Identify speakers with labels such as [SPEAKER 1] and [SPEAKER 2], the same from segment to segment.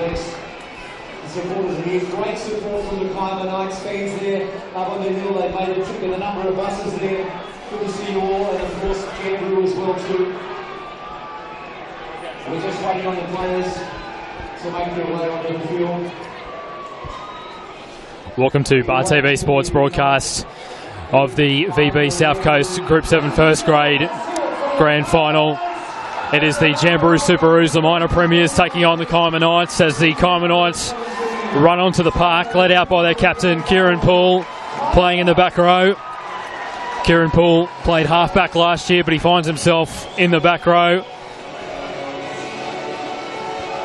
[SPEAKER 1] complex. The supporters are here. Great support from the Kiama Knights fans there up on the hill. They've made a trip in a number of buses there. Good to see you all, and of course Jamberoo as well too. We're just waiting on the players to make their way onto the field.
[SPEAKER 2] Welcome to Bar TV Sports broadcast of the VB South Coast Group 7 first grade grand final. It is the Jamberoo Superoos, the minor premiers, taking on the Kiama Knights as the Kiama Knights run onto the park, led out by their captain Kieran Poole, playing in the back row. Kieran Poole played half-back last year, but he finds himself in the back row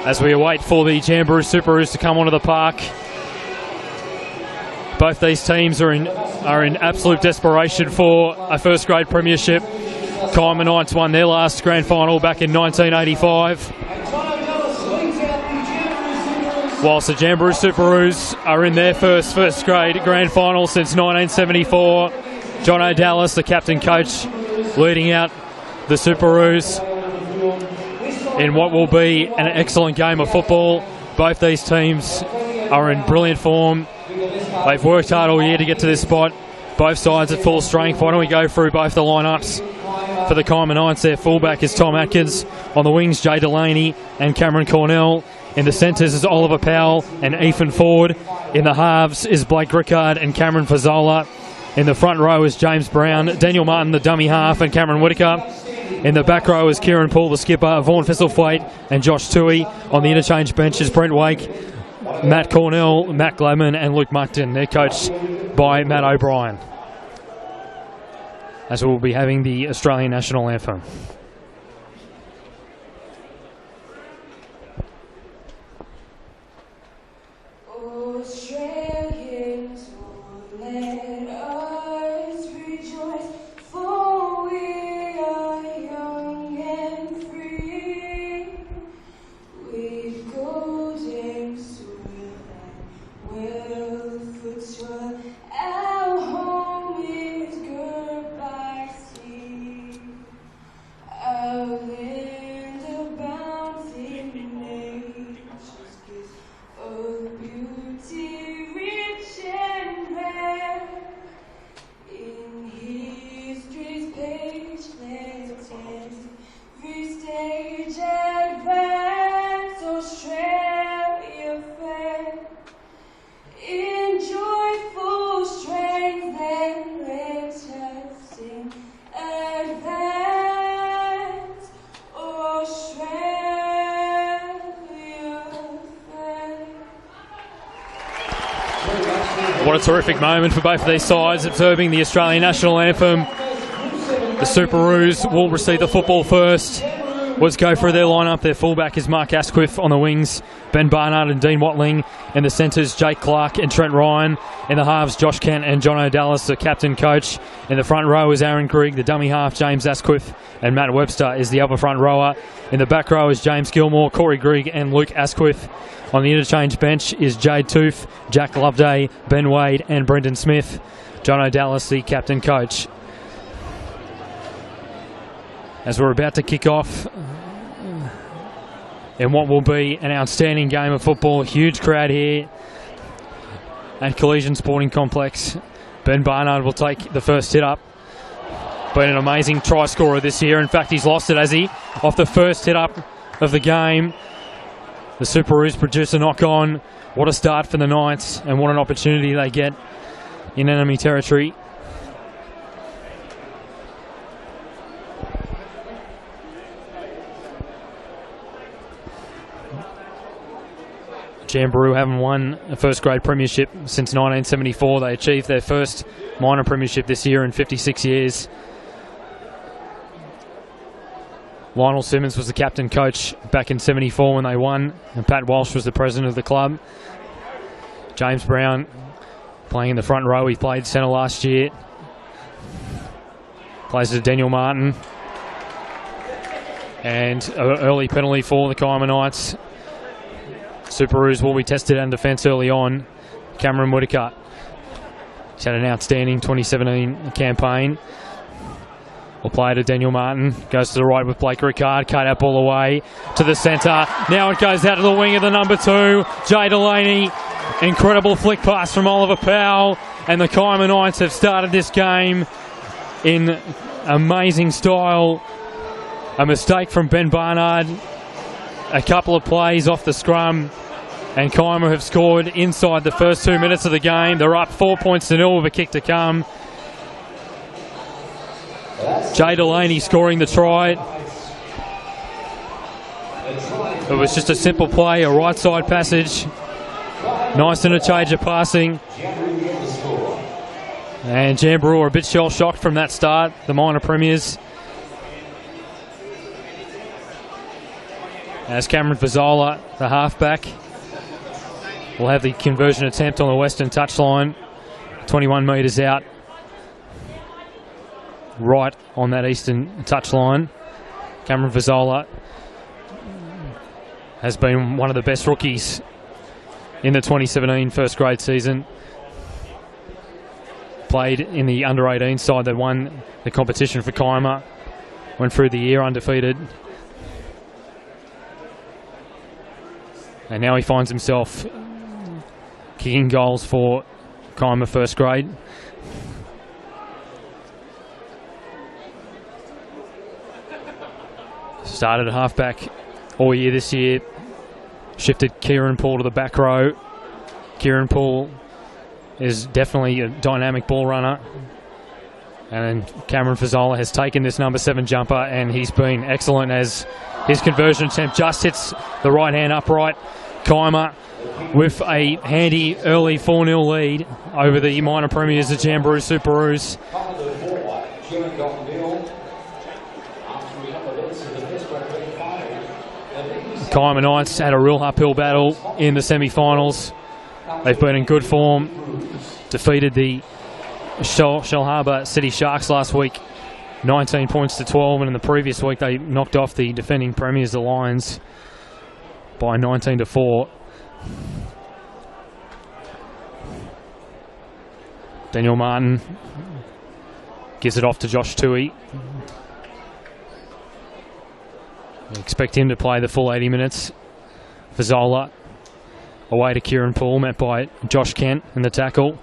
[SPEAKER 2] as we await for the Jamberoo Superoos to come onto the park. Both these teams are in absolute desperation for a first grade premiership. Kiama Knights won their last grand final back in 1985. Whilst the Jamberoo Superoos are in their first grade grand final since 1974. John O'Dallas, the captain coach, leading out the Superoos in what will be an excellent game of football. Both these teams are in brilliant form. They've worked hard all year to get to this spot. Both sides at full strength. Why don't we go through both the lineups for the Kiama Knights? Their fullback is Tom Atkins. On the wings, Jay Delaney and Cameron Cornell. In the centres is Oliver Powell and Ethan Ford. In the halves is Blake Rickard and Cameron Fazzola. In the front row is James Brown, Daniel Martin, the dummy half, and Cameron Whitaker. In the back row is Kieran Poole, the skipper, Vaughan Thistlethwaite and Josh Toohey. On the interchange bench is Brent Wake, Matt Cornell, Matt Gladman and Luke Muckton. They're coached by Matt O'Brien, as we'll be having the Australian National Anthem. What a terrific moment for both of these sides, observing the Australian National Anthem. The Superoos will receive the football first. Let's go through their lineup. Their fullback is Mark Asquith. On the wings, Ben Barnard and Dean Watling. In the centres, Jake Clark and Trent Ryan. In the halves, Josh Kent and John O'Dallas, the captain coach. In the front row is Aaron Grigg, the dummy half, James Asquith, and Matt Webster is the other front rower. In the back row is James Gilmore, Corey Grigg and Luke Asquith. On the interchange bench is Jade Toof, Jack Loveday, Ben Wade and Brendan Smith. John O'Dallas, the captain coach. As we're about to kick off in what will be an outstanding game of football. Huge crowd here at Collision Sporting Complex. Ben Barnard will take the first hit up. Been an amazing try scorer this year. In fact, he's lost it, has he? Off the first hit up of the game. The Superoos produce a knock-on. What a start for the Knights, and what an opportunity they get in enemy territory. Jamberoo haven't won a first grade premiership since 1974. They achieved their first minor premiership this year in 56 years. Lionel Simmons was the captain coach back in 74 when they won, and Pat Walsh was the president of the club. James Brown playing in the front row. He played centre last year. Plays to Daniel Martin. And an early penalty for the Kiama Knights. Superoos will be tested in defence early on. Cameron Whitaker. He's had an outstanding 2017 campaign. Will play to Daniel Martin. Goes to the right with Blake Ricard. Cut out ball away to the centre. Now it goes out to the wing of the number 2, Jay Delaney. Incredible flick pass from Oliver Powell. And the Kiama Knights have started this game in amazing style. A mistake from Ben Barnard. A couple of plays off the scrum. And Kiama have scored inside the first 2 minutes of the game. They're up 4 points to 0 with a kick to come. Jay Delaney scoring the try. It was just a simple play, a right side passage. Nice interchange of passing. And Jamberoo are a bit shell-shocked from that start, the minor premiers. As Cameron Fazzola, the halfback, will have the conversion attempt on the western touchline. 21 metres out. Right on that eastern touchline. Cameron Fazzola has been one of the best rookies in the 2017 first grade season. Played in the under-18 side that won the competition for Kiama. Went through the year undefeated. And now he finds himself kicking goals for Kiama first grade. Started at halfback all year this year. Shifted Kieran Paul to the back row. Kieran Paul is definitely a dynamic ball runner. And Cameron Fazzola has taken this number 7 jumper and he's been excellent as his conversion attempt just hits the right hand upright. Kiama with a handy early 4-0 lead over the minor premiers, the Jamberoo Superoos. Kiama Knights had a real uphill battle in the semi-finals. They've been in good form. Defeated the Shell Harbour City Sharks last week, 19 points to 12, and in the previous week they knocked off the defending premiers, the Lions, by 19 to 4. Daniel Martin gives it off to Josh Tui. Expect him to play the full 80 minutes. Fazzola away to Kieran Paul, met by Josh Kent in the tackle,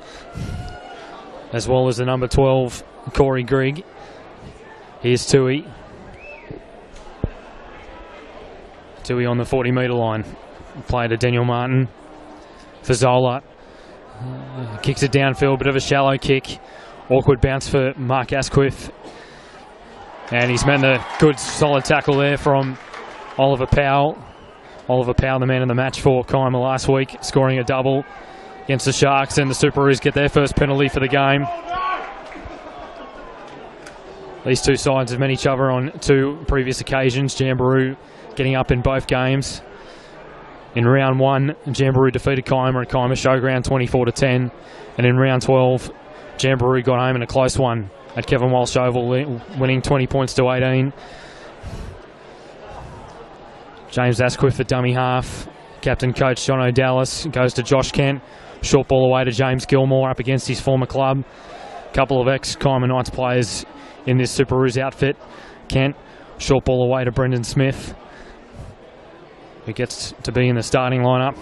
[SPEAKER 2] as well as the number 12, Corey Grigg. Here's Tui. Tui on the 40-metre line. Play to Daniel Martin. Fazzola kicks it downfield, bit of a shallow kick. Awkward bounce for Mark Asquith. And he's met a good solid tackle there from Oliver Powell. Oliver Powell, the man of the match for Kiama last week, scoring a double against the Sharks, and the Superoos get their first penalty for the game. These two sides have met each other on 2 previous occasions. Jamberoo getting up in both games. In round 1, Jamberoo defeated Kiama at Kiama Showground 24-10, and in round 12, Jamberoo got home in a close one at Kevin Walsh Oval, winning 20 points to 18. James Asquith, the dummy half. Captain coach John O'Dallas goes to Josh Kent. Short ball away to James Gilmore up against his former club. A couple of ex-Kiama Knights players in this Superoos outfit. Kent, short ball away to Brendan Smith, who gets to be in the starting lineup.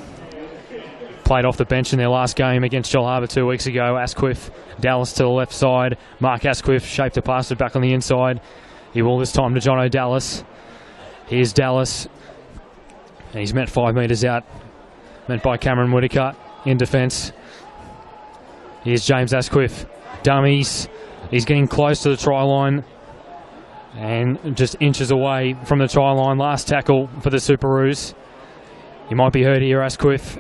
[SPEAKER 2] Played off the bench in their last game against Shell Harbour 2 weeks ago. Asquith, Dallas to the left side. Mark Asquith shaped a pass it back on the inside. He will this time to John O'Dallas. Here's Dallas. And he's met 5 metres out. Met by Cameron Whitaker in defence. Here's James Asquith. Dummies. He's getting close to the try line. And just inches away from the try line. Last tackle for the Superoos. He might be hurt here, Asquith.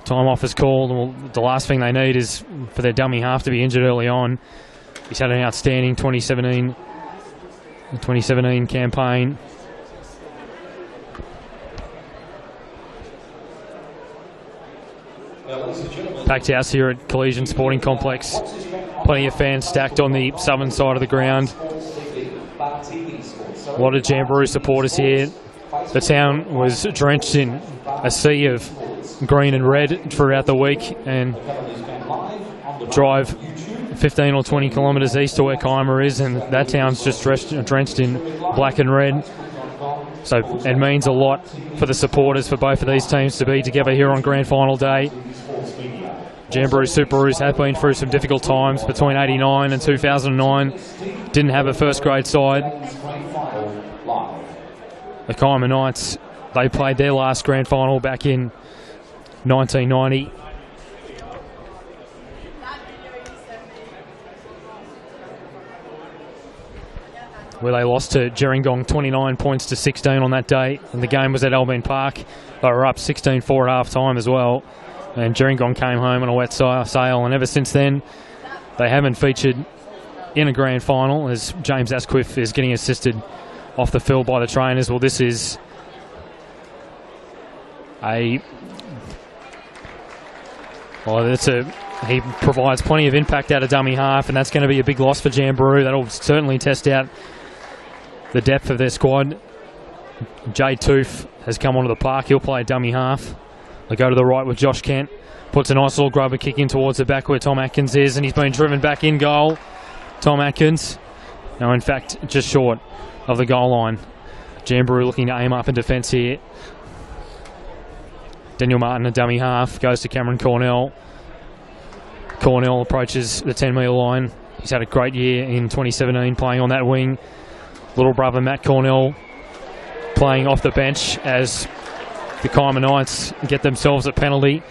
[SPEAKER 2] Time off is called. Well, the last thing they need is for their dummy half to be injured early on. He's had an outstanding 2017 campaign. Packed house here at Collegian Sporting Complex. Plenty of fans stacked on the southern side of the ground. A lot of Jamberoo supporters here. The town was drenched in a sea of green and red throughout the week, and drive 15 or 20 kilometres east of where Kiama is, and that town's just drenched in black and red. So it means a lot for the supporters for both of these teams to be together here on Grand Final day. Jamberoo Superoos have been through some difficult times between 89 and 2009. Didn't have a first grade side. The Kiama Knights, they played their last Grand Final back in 1990. Where they lost to Gerringong 29 points to 16 on that day, and the game was at Albin Park. They were up 16-4 at half time as well, and Gerringong came home on a wet sail, and ever since then they haven't featured in a grand final, as James Asquith is getting assisted off the field by the trainers. Well, this is he provides plenty of impact out of dummy half, and that's going to be a big loss for Jamberoo. That'll certainly test out the depth of their squad. Jade Tooth has come onto the park. He'll play dummy half. They go to the right with Josh Kent. Puts a nice little grubber kick in towards the back where Tom Atkins is, and he's been driven back in goal. Tom Atkins, now in fact just short of the goal line. Jamberoo looking to aim up in defence here. Daniel Martin, a dummy half, goes to Cameron Cornell. Cornell approaches the 10-metre line. He's had a great year in 2017 playing on that wing. Little brother Matt Cornell playing off the bench as the Kiama Knights get themselves a penalty.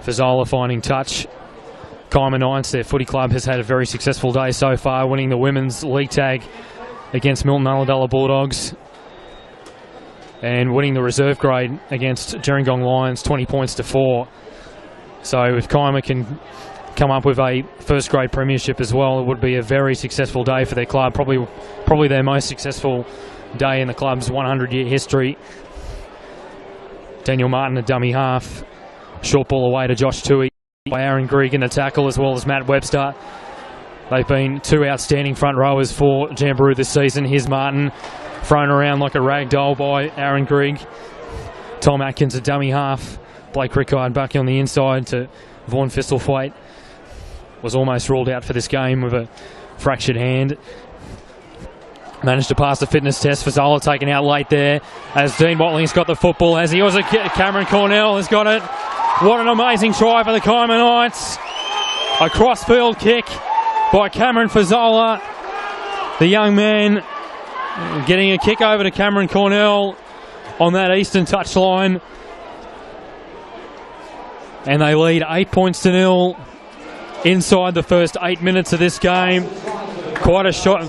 [SPEAKER 2] Fazzola finding touch. Kiama Knights, their footy club, has had a very successful day so far, winning the women's league tag against Milton Ulladulla Bulldogs and winning the reserve grade against Gerringong Lions 20 points to 4. So if Kiama can come up with a first grade premiership as well, it would be a very successful day for their club, probably their most successful day in the club's 100-year history. Daniel Martin, a dummy half. Short ball away to Josh Tui by Aaron Grigg in the tackle, as well as Matt Webster. They've been two outstanding front rowers for Jamberoo this season. Here's Martin, thrown around like a rag doll by Aaron Grigg. Tom Atkins, a dummy half. Blake Rickard back on the inside to Vaughan Fistlethwaite. Was almost ruled out for this game with a fractured hand. Managed to pass the fitness test. Fazzola taken out late there as Dean Watling's got the football, as he also Cameron Cornell has got it. What an amazing try for the Kiama Knights. A cross-field kick by Cameron Fazzola. The young man getting a kick over to Cameron Cornell on that eastern touchline. And they lead 8 points to 0 inside the first 8 minutes of this game. Quite a shock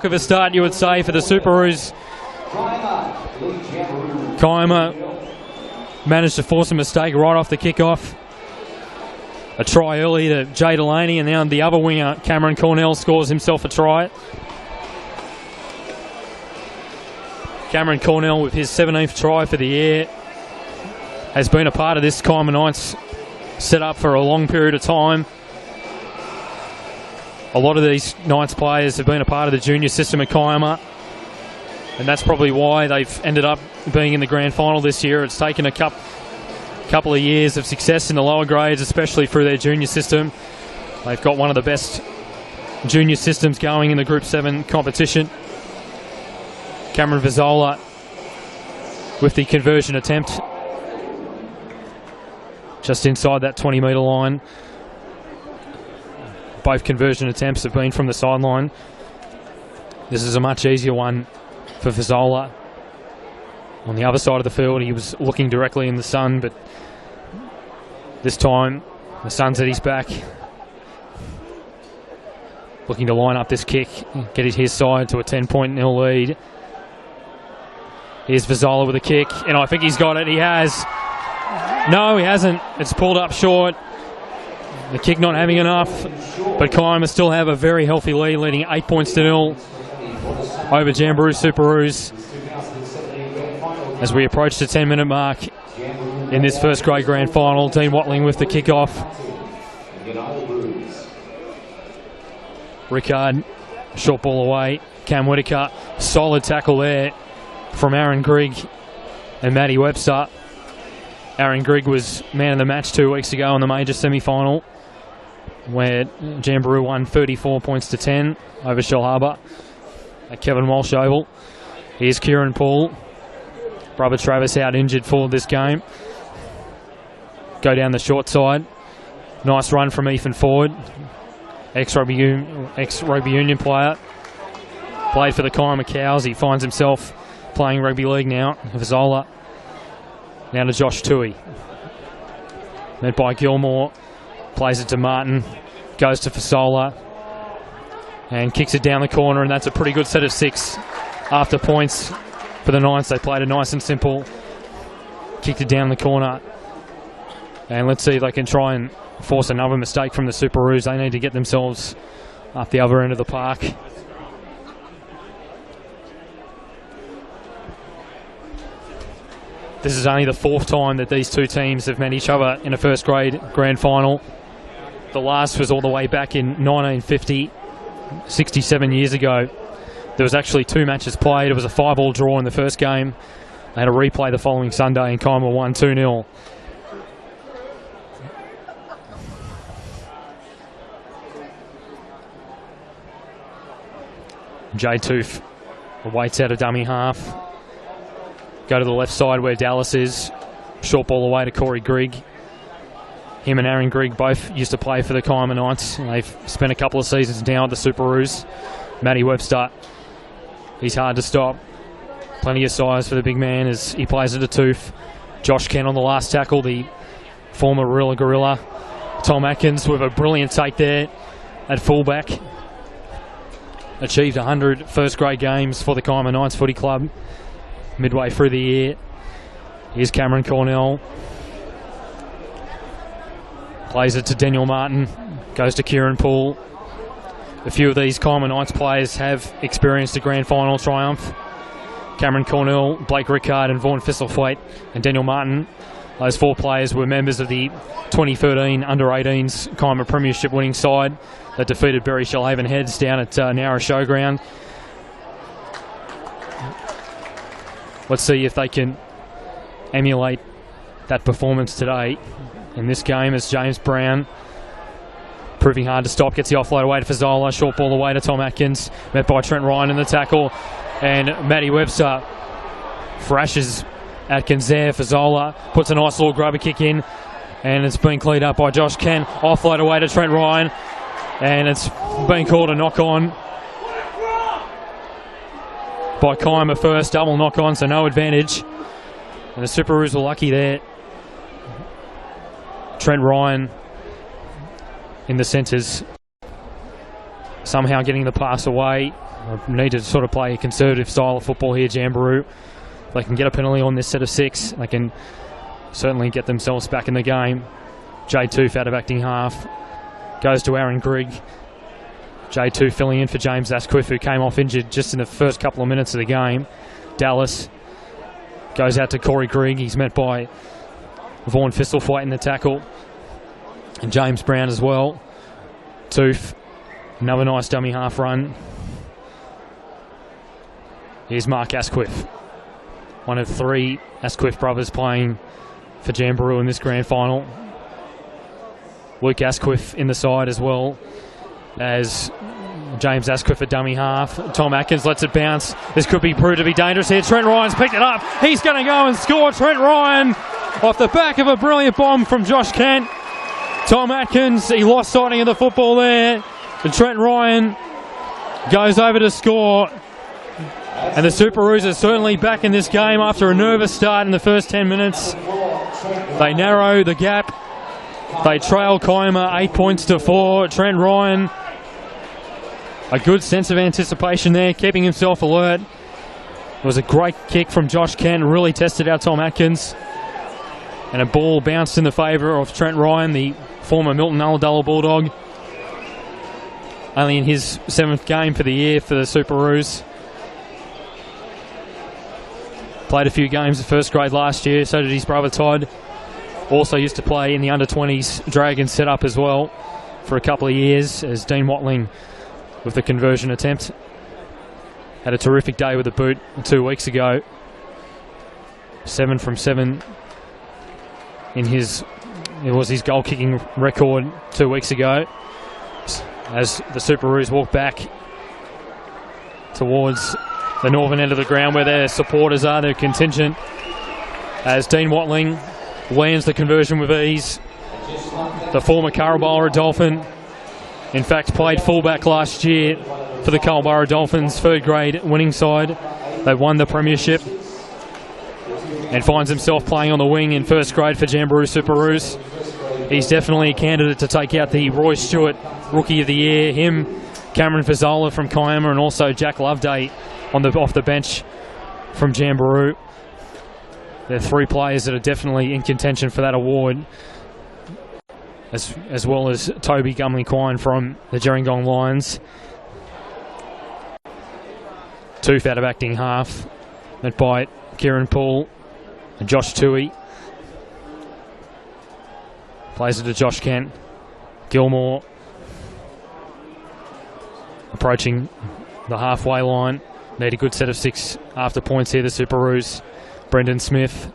[SPEAKER 2] of a start, you would say, for the Superoos. Kiama managed to force a mistake right off the kickoff. A try early to Jay Delaney, and now the other winger, Cameron Cornell, scores himself a try. Cameron Cornell, with his 17th try for the year, has been a part of this Kiama Knights set up for a long period of time. A lot of these Knights players have been a part of the junior system at Kiama, and that's probably why they've ended up being in the grand final this year. It's taken a couple of years of success in the lower grades, especially through their junior system. They've got one of the best junior systems going in the Group 7 competition. Cameron Fazzola with the conversion attempt just inside that 20-metre line. Both conversion attempts have been from the sideline. This is a much easier one for Fazzola. On the other side of the field, he was looking directly in the sun, but this time the sun's at his back. Looking to line up this kick, get his side to a 10-point nil lead. Here's Fazzola with a kick, and I think he's got it. He has. No, he hasn't. It's pulled up short. The kick not having enough, but Kiama still have a very healthy lead, leading 8 points to 0 over Jamberoo Superoos as we approach the 10-minute mark in this first grade grand final. Dean Watling with the kickoff. Rickard, short ball away. Cam Whitaker, solid tackle there from Aaron Grigg and Matty Webster. Aaron Grigg was man of the match 2 weeks ago in the major semi-final, where Jamberoo won 34 points to 10 over Shellharbour at Kevin Walsh Oval. Here's Kieran Poole. Brother Travis out injured for this game. Go down the short side. Nice run from Ethan Ford, ex-rugby union player. Played for the Kiama Cows. He finds himself playing rugby league now. Vazola. Now to Josh Tui. Met by Gilmore. Plays it to Martin. Goes to Fasola. And kicks it down the corner, and that's a pretty good set of 6 after points for the Knights. They played it nice and simple. Kicked it down the corner. And let's see if they can try and force another mistake from the Superoos. They need to get themselves up the other end of the park. This is only the 4th time that these two teams have met each other in a first grade grand final. The last was all the way back in 1950, 67 years ago. There was actually 2 matches played. It was a 5-all draw in the first game. They had a replay the following Sunday, and Kiama won 2-0. Jay Toof waits out a dummy half. Go to the left side where Dallas is. Short ball away to Corey Grigg. Him and Aaron Grigg both used to play for the Kiama Knights. They've spent a couple of seasons now at the Superoos. Matty Webster, he's hard to stop. Plenty of size for the big man as he plays it to Toof. Josh Kent on the last tackle, the former Rilla Gorilla. Tom Atkins with a brilliant take there at fullback. Achieved 100 first grade games for the Kiama Knights Footy Club midway through the year. Here's Cameron Cornell. Plays it to Daniel Martin. Goes to Kieran Poole. A few of these Kiama Knights players have experienced a grand final triumph. Cameron Cornell, Blake Rickard and Vaughan Thistlethwaite and Daniel Martin. Those 4 players were members of the 2013 Under-18s Kiama Premiership winning side that defeated Berry Shellhaven Heads down at Nowra Showground. Let's see if they can emulate that performance today in this game as James Brown, proving hard to stop, gets the offload away to Fazola, short ball away to Tom Atkins, met by Trent Ryan in the tackle, and Matty Webster thrashes Atkins there. Fazola puts a nice little grubber kick in, and it's been cleaned up by Josh Kent. Offload away to Trent Ryan, and it's been called a knock-on by Kiama first, double knock-on, so no advantage. And the Superoos were lucky there. Trent Ryan in the centres, somehow getting the pass away. Need to sort of play a conservative style of football here, Jamberoo. If they can get a penalty on this set of 6, they can certainly get themselves back in the game. Jay Toof out of acting half. Goes to Aaron Grigg. J2 filling in for James Asquith, who came off injured just in the first couple of minutes of the game. Dallas goes out to Corey Grigg. He's met by Vaughan Thistlethwaite in the tackle. And James Brown as well. Toof, another nice dummy half run. Here's Mark Asquith, one of 3 Asquith brothers playing for Jamberoo in this grand final. Luke Asquith in the side as well as James Asquith, a dummy half. Tom Atkins lets it bounce. This could be proved to be dangerous here. Trent Ryan's picked it up. He's going to go and score. Trent Ryan off the back of a brilliant bomb from Josh Kent. Tom Atkins, he lost sighting of the football there. And Trent Ryan goes over to score. And the Superoos are certainly back in this game after a nervous start in the first 10 minutes. They narrow the gap. They trail Kiama 8 points to 4. Trent Ryan, a good sense of anticipation there, keeping himself alert. It was a great kick from Josh Kent, really tested out Tom Atkins. And a ball bounced in the favour of Trent Ryan, the former Milton Ulladulla Bulldog. Only in his 7th game for the year for the Superoos. Played a few games of first grade last year, so did his brother Todd. Also used to play in the under-20s Dragons setup as well for a couple of years as Dean Watling with the conversion attempt. Had a terrific day with the boot 2 weeks ago. 7 from 7 it was his goal kicking record 2 weeks ago. As the Superoos walk back towards the northern end of the ground where their supporters are, their contingent, as Dean Watling lands the conversion with ease. The former Carraborough Dolphin, in fact, played fullback last year for the Carraborough Dolphins, third grade winning side. They won the premiership and finds himself playing on the wing in first grade for Jamberoo Superoos. He's definitely a candidate to take out the Roy Stewart Rookie of the Year. Him, Cameron Fazzola from Kiama, and also Jack Loveday off the bench from Jamberoo. They're three players that are definitely in contention for that award, as well as Toby Gumley-Quine from the Gerringong Lions. Tooth out of acting half, met by Kieran Poole and Josh Toohey. Plays it to Josh Kent. Gilmore approaching the halfway line. Need a good set of 6 after points here, the Superoos. Brendan Smith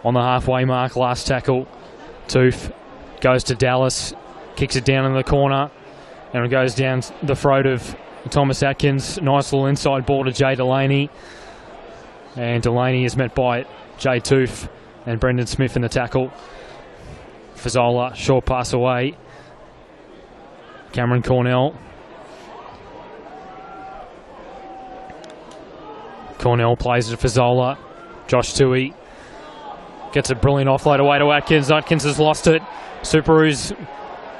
[SPEAKER 2] on the halfway mark, last tackle. Tooth goes to Dallas, kicks it down in the corner, and it goes down the throat of Thomas Atkins. Nice little inside ball to Jay Delaney, and Delaney is met by Jay Tooth and Brendan Smith in the tackle. Fazzola, short pass away. Cameron Cornell. Cornell plays it to Fazzola. Josh Toohey gets a brilliant offload away to Atkins. Atkins has lost it. Superoos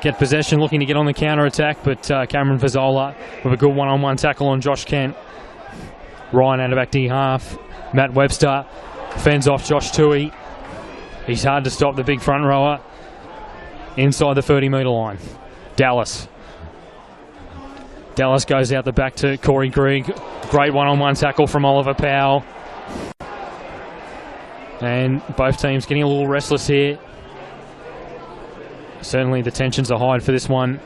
[SPEAKER 2] get possession, looking to get on the counter-attack, but Cameron Fazzola with a good one-on-one tackle on Josh Kent. Ryan out of acting half. Matt Webster fends off Josh Toohey. He's hard to stop, the big front rower, inside the 30-metre line. Dallas goes out the back to Corey Grigg. Great one-on-one tackle from Oliver Powell. And both teams getting a little restless here. Certainly the tensions are high for this one.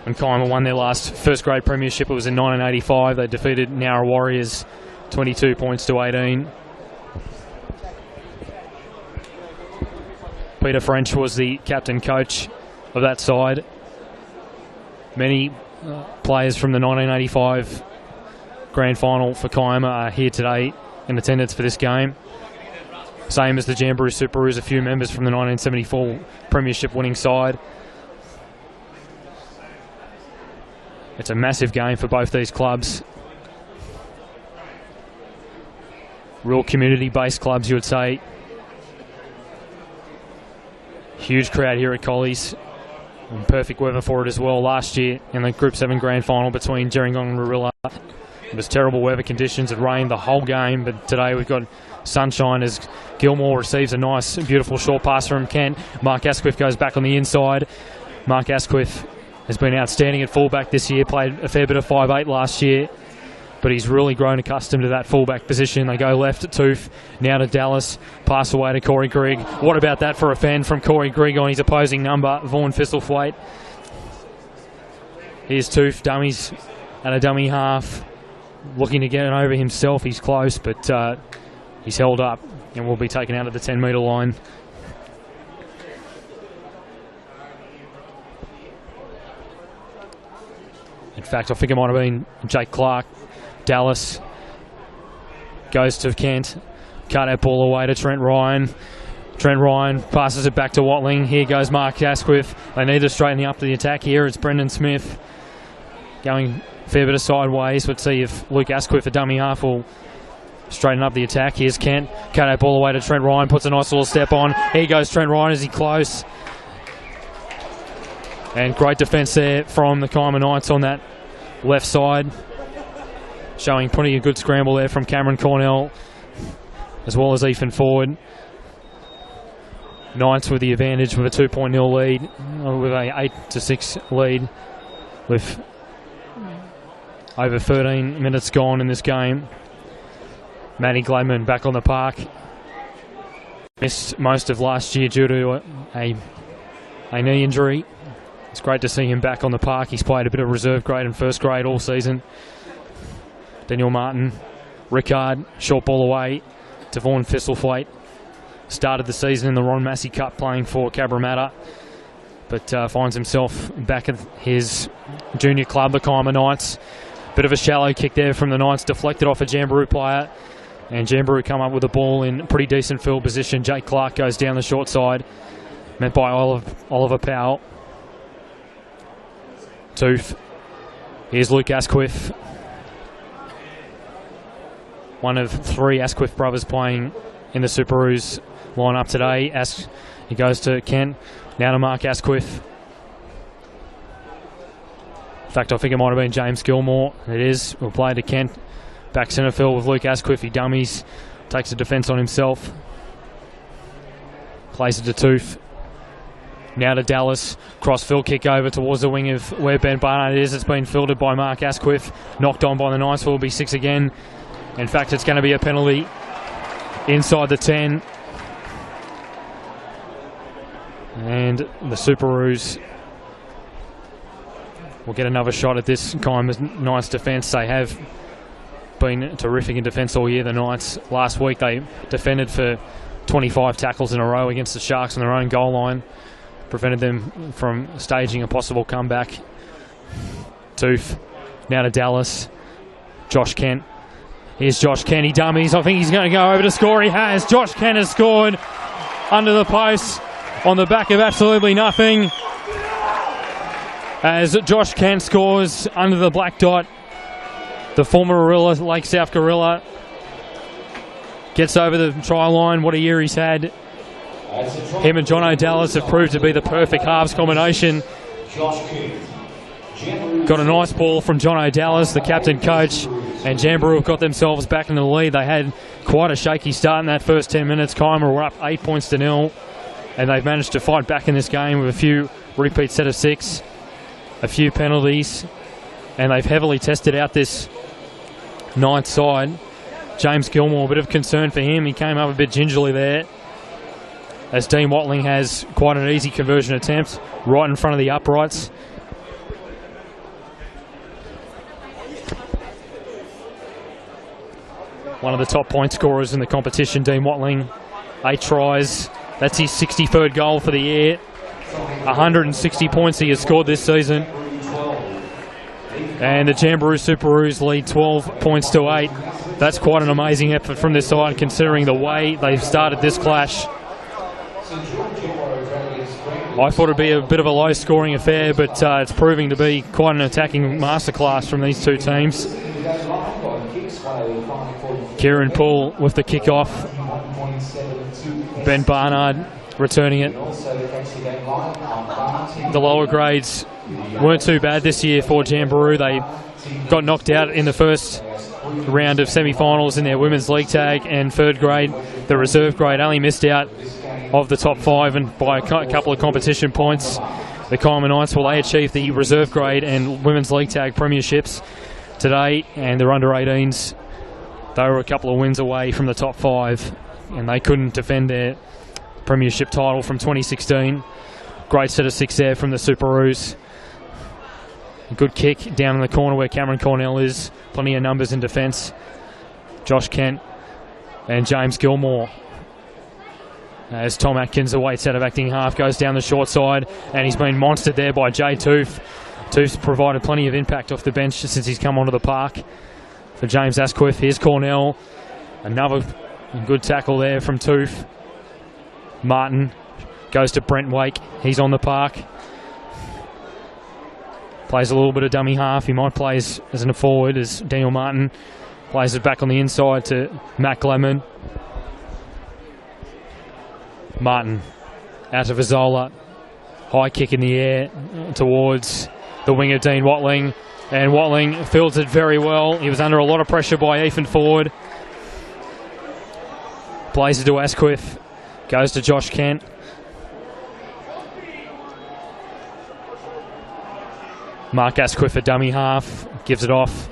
[SPEAKER 2] When Kiama won their last first grade premiership, it was in 1985. They defeated Nowra Warriors 22 points to 18. Peter French was the captain coach of that side. Many players from the 1985 grand final for Kiama are here today in attendance for this game. Same as the Jamberoo Superoos, a few members from the 1974 premiership winning side. It's a massive game for both these clubs. Real community-based clubs, you would say. Huge crowd here at Collies. And perfect weather for it as well. Last year in the Group 7 grand final between Gerringong and Rurilla, it was terrible weather conditions. It rained the whole game, but today we've got sunshine as Gilmore receives a nice, beautiful short pass from Kent. Mark Asquith goes back on the inside. Mark Asquith has been outstanding at fullback this year, played a fair bit of 5'8" last year, but he's really grown accustomed to that fullback position. They go left at Tooth, now to Dallas, pass away to Corey Grigg. What about that for a fend from Corey Grigg on his opposing number, Vaughan Thistlethwaite. Here's Tooth, dummies at a dummy half, looking to get it over himself. He's close, but he's held up and will be taken out of the 10-metre line. In fact, I think it might have been Jake Clark. Dallas goes to Kent. Cut that ball away to Trent Ryan. Trent Ryan passes it back to Watling. Here goes Mark Asquith. They need to straighten up the attack here. It's Brendan Smith going a fair bit of sideways. Let's see if Luke Asquith, a dummy half, will straighten up the attack. Here's Kent. Cut that ball away to Trent Ryan. Puts a nice little step on. Here goes Trent Ryan. Is he close? And great defence there from the Kiama Knights on that left side. Showing plenty of good scramble there from Cameron Cornell, as well as Ethan Ford. Knights with the advantage with a 2.0 lead, with a 8-6 lead, with over 13 minutes gone in this game. Matty Gladman back on the park. Missed most of last year due to a knee injury. It's great to see him back on the park. He's played a bit of reserve grade and first grade all season. Daniel Martin, Rickard, short ball away to Vaughan Thistlethwaite. Started the season in the Ron Massey Cup playing for Cabramatta, but finds himself back at his junior club, the Kiama Knights. Bit of a shallow kick there from the Knights, deflected off a Jamberoo player, and Jamberoo come up with the ball in pretty decent field position. Jake Clark goes down the short side, met by Oliver Powell. Tooth. Here's Luke Asquith. One of three Asquith brothers playing in the Superoos lineup today. He goes to Kent. Now to Mark Asquith. In fact, I think it might have been James Gilmore. It is. We'll play to Kent. Back centre field with Luke Asquith. He dummies. Takes the defence on himself. Plays it to Tooth. Now to Dallas. Cross-field kick over towards the wing of where Ben Barnard is. It's been fielded by Mark Asquith. Knocked on by the Knights. Will be 6 again. In fact, it's going to be a penalty inside the 10. And the Superoos will get another shot at this Kiama Knights defence. They have been terrific in defence all year, the Knights. Last week they defended for 25 tackles in a row against the Sharks on their own goal line. Prevented them from staging a possible comeback. Tooth. Now to Dallas. Josh Kent. Here's Josh Kent. He dummies. I think he's going to go over to score. He has. Josh Kent has scored under the post on the back of absolutely nothing. As Josh Kent scores under the black dot, the former Gorilla, Lake South Gorilla, gets over the try line. What a year he's had. Him and John O'Dallas have proved to be the perfect halves combination. Got a nice ball from John O'Dallas, the captain coach, and Jamberoo have got themselves back in the lead. They had quite a shaky start in that first 10 minutes. Kiama were up 8 points to 0, and they've managed to fight back in this game with a few repeat set of 6, a few penalties, and they've heavily tested out this ninth side. James Gilmore, a bit of concern for him. He came up a bit gingerly there, as Dean Watling has quite an easy conversion attempt right in front of the uprights. One of the top point scorers in the competition, Dean Watling. 8 tries. That's his 63rd goal for the year. 160 points he has scored this season. And the Jamberoo Superoos lead 12 points to 8. That's quite an amazing effort from this side, considering the way they've started this clash. I thought it'd be a bit of a low-scoring affair, but it's proving to be quite an attacking masterclass from these two teams. Kieran Poole with the kickoff. Ben Barnard returning it. The lower grades weren't too bad this year for Jamberoo. They got knocked out in the first round of semi-finals in their women's league tag, and third grade, the reserve grade, only missed out of the top 5 and by a couple of competition points. The Kiama Knights, well, they achieved the reserve grade and women's league tag premierships today, and their under-18s, they were a couple of wins away from the top 5, and they couldn't defend their premiership title from 2016. Great set of 6 there from the Superoos. Good kick down in the corner where Cameron Cornell is. Plenty of numbers in defence. Josh Kent and James Gilmore. As Tom Atkins awaits out of acting half, goes down the short side, and he's been monstered there by Jay Tooth. Tooth's provided plenty of impact off the bench since he's come onto the park. For James Asquith, here's Cornell. Another good tackle there from Tooth. Martin goes to Brent Wake. He's on the park. Plays a little bit of dummy half. He might play as a forward as Daniel Martin. Plays it back on the inside to Matt Glemon. Martin out of Azola. High kick in the air towards the wing of Dean Watling. And Watling fields it very well. He was under a lot of pressure by Ethan Ford. Plays it to Asquith. Goes to Josh Kent. Mark Asquith, a dummy half. Gives it off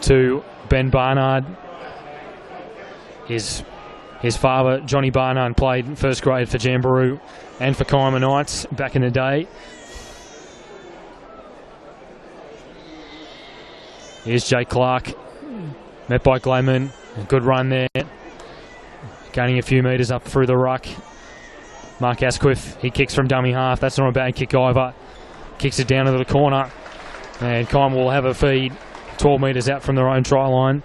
[SPEAKER 2] to Ben Barnard. His father, Johnny Barnard, played first grade for Jamberoo and for Kiama Knights back in the day. Here's Jake Clark, met by Glayman. A good run there, gaining a few metres up through the ruck. Mark Asquith, he kicks from dummy half. That's not a bad kick either. Kicks it down into the corner, and Kiama will have a feed 12 metres out from their own try line.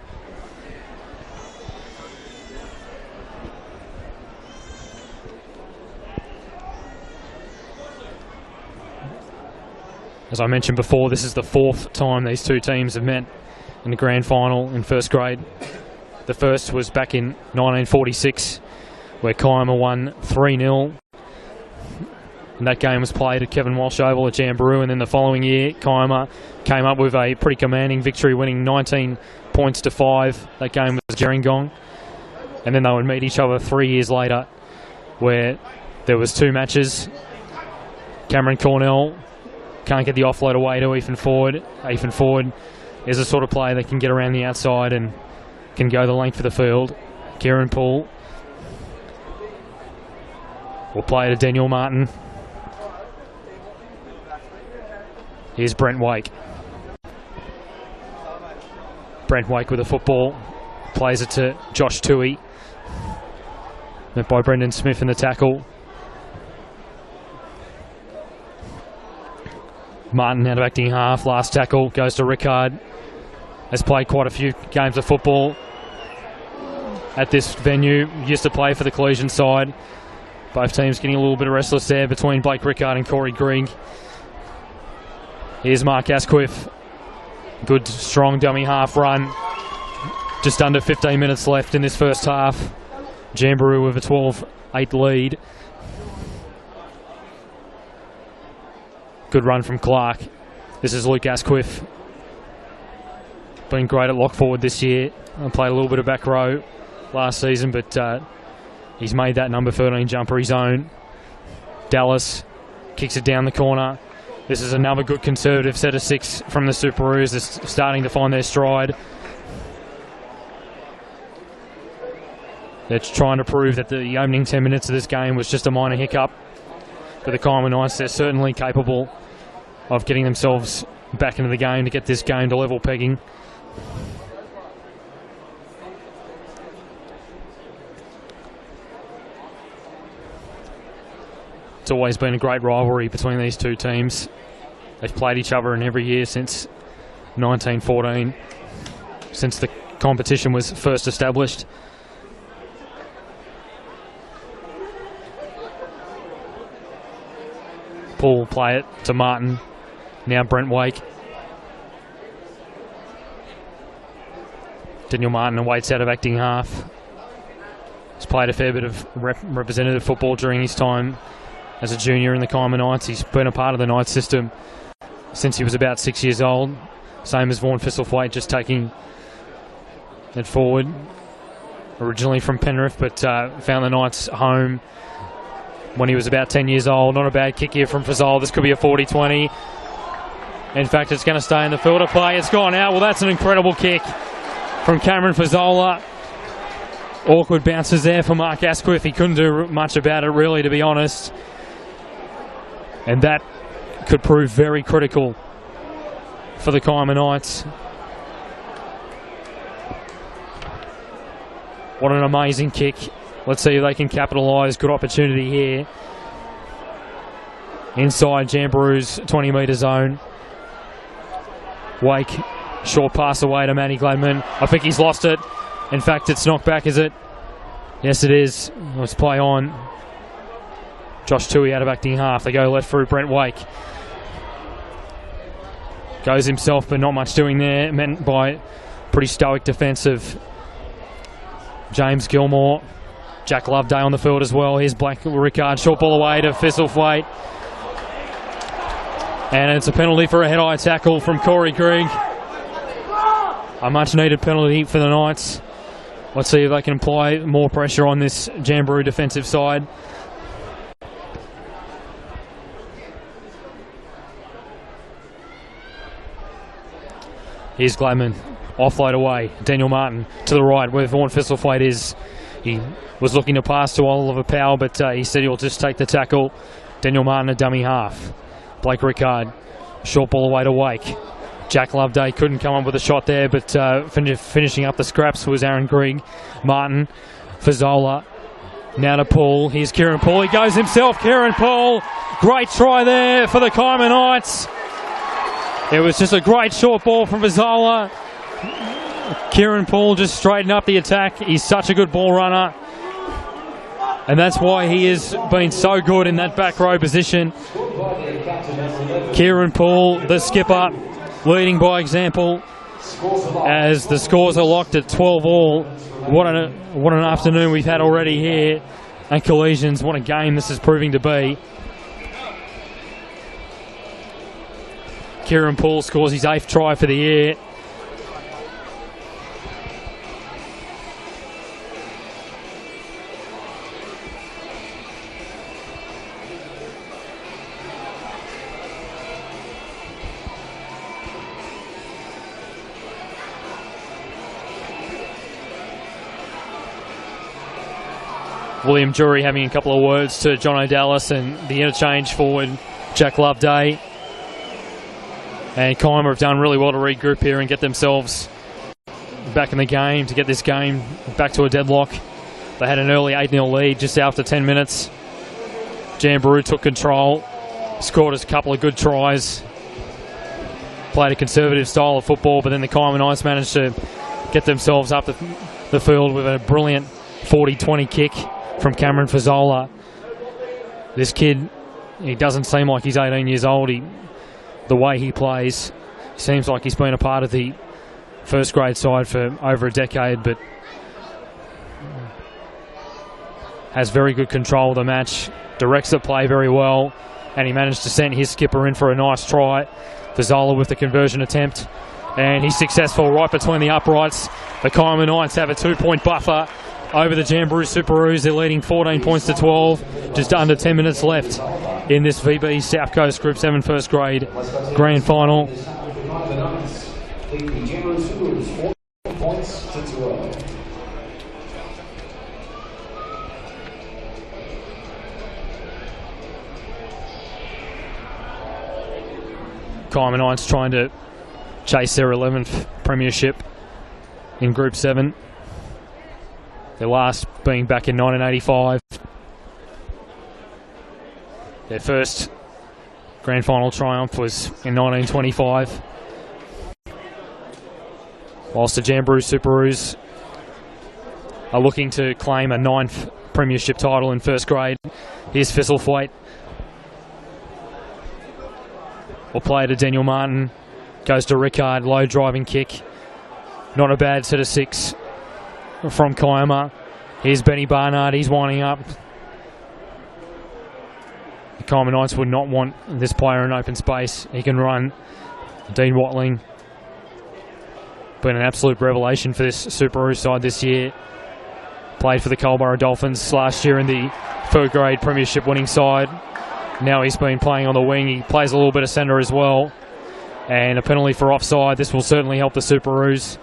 [SPEAKER 2] As I mentioned before, this is the 4th time these two teams have met in the grand final in first grade. The first was back in 1946, where Kiama won 3-0. And that game was played at Kevin Walsh Oval at Jamberoo, and then the following year, Kiama came up with a pretty commanding victory, winning 19 points to 5. That game was Gerringong. And then they would meet each other 3 years later, where there was 2 matches. Cameron Cornell can't get the offload away to Ethan Ford. Ethan Ford is a sort of player that can get around the outside and can go the length of the field. Kieran Poole will play to Daniel Martin. Here's Brent Wake. Brent Wake with a football. Plays it to Josh Toohey. Met by Brendan Smith in the tackle. Martin out of acting half. Last tackle goes to Rickard. Has played quite a few games of football at this venue. Used to play for the collision side. Both teams getting a little bit of restless there between Blake Rickard and Corey Grigg. Here's Mark Asquith. Good, strong dummy half run. Just under 15 minutes left in this first half. Jamberoo with a 12-8 lead. Good run from Clark. This is Luke Asquith. Been great at lock forward this year. Played a little bit of back row last season, but he's made that number 13 jumper his own. Dallas kicks it down the corner. This is another good conservative set of 6 from the Superoos. They're starting to find their stride. They're trying to prove that the opening 10 minutes of this game was just a minor hiccup. For the Kiama Knights, they're certainly capable of getting themselves back into the game to get this game to level pegging. It's always been a great rivalry between these two teams. They've played each other in every year since 1914, since the competition was first established. Paul will play it to Martin. Now Brent Wake. Daniel Martin waits out of acting half. He's played a fair bit of representative football during his time as a junior in the Kiama Knights. He's been a part of the Knights system since he was about 6 years old. Same as Vaughan Thistlethwaite, just taking it forward. Originally from Penrith, but found the Knights home when he was about 10 years old. Not a bad kick here from Fazal. This could be a 40-20. In fact, it's going to stay in the field of play. It's gone out. Well, that's an incredible kick from Cameron Fazola. Awkward bounces there for Mark Asquith. He couldn't do much about it, really, to be honest. And that could prove very critical for the Kiama Knights. What an amazing kick. Let's see if they can capitalise. Good opportunity here. Inside Jamberoo's 20-metre zone. Wake, short pass away to Matty Gladman. I think he's lost it. In fact, it's knocked back, is it? Yes, it is. Let's play on. Josh Toohey out of acting half. They go left through Brent Wake. Goes himself, but not much doing there. Meant by pretty stoic defensive James Gilmore. Jack Loveday on the field as well. Here's Black Rickard. Short ball away to Thistlethwaite. And it's a penalty for a head-eye tackle from Corey Grigg. A much-needed penalty for the Knights. Let's see if they can apply more pressure on this Jamberoo defensive side. Here's Gladman. Offload away. Daniel Martin to the right where Vaughan Thistlethwaite is. He was looking to pass to Oliver Powell, but he said he'll just take the tackle. Daniel Martin a dummy half. Blake Rickard. Short ball away to Wake. Jack Loveday couldn't come up with a shot there, but finishing up the scraps was Aaron Grigg. Martin for Zola. Now to Paul. Here's Kieran Paul. He goes himself. Kieran Paul. Great try there for the Kiama Knights. It was just a great short ball from Zola. Kieran Paul just straightened up the attack. He's such a good ball runner. And that's why he has been so good in that back row position. Kieran Paul, the skipper, leading by example as the scores are locked at 12 all. What an afternoon we've had already here at Collisions. What a game this is proving to be. Kieran Paul scores his 8th try for the year. William Jury having a couple of words to John O'Dallas and the interchange forward Jack Loveday. And Kiama have done really well to regroup here and get themselves back in the game, to get this game back to a deadlock. They had an early 8-0 lead just after 10 minutes. Jamberoo took control, scored a couple of good tries, played a conservative style of football, but then the Kiama Knights managed to get themselves up the field with a brilliant 40-20 kick from Cameron Fazzola. This kid, he doesn't seem like he's 18 years old. The way he plays, seems like he's been a part of the first grade side for over a decade, but has very good control of the match, directs the play very well, and he managed to send his skipper in for a nice try. Fazzola with the conversion attempt, and he's successful right between the uprights. The Kiama Knights have a 2-point buffer over the Jamberoo Superoos. They're leading 14 points to 12. Just under 10 minutes left in this VB South Coast Group 7 first grade grand final. Kiama Knights trying to chase their 11th premiership in Group 7. Their last being back in 1985. Their first grand final triumph was in 1925. Whilst the Jamberoo Superoos are looking to claim a 9th premiership title in first grade. Here's Fisselthwaite. Will play to Daniel Martin. Goes to Rickard, low driving kick. Not a bad set of 6 from Kiama. Here's Benny Barnard, he's winding up. The Kiama Knights would not want this player in open space. He can run. Dean Watling, been an absolute revelation for this Superoos side this year. Played for the Culborough Dolphins last year in the third grade premiership winning side. Now he's been playing on the wing. He plays a little bit of centre as well. And a penalty for offside. This will certainly help the Superoos.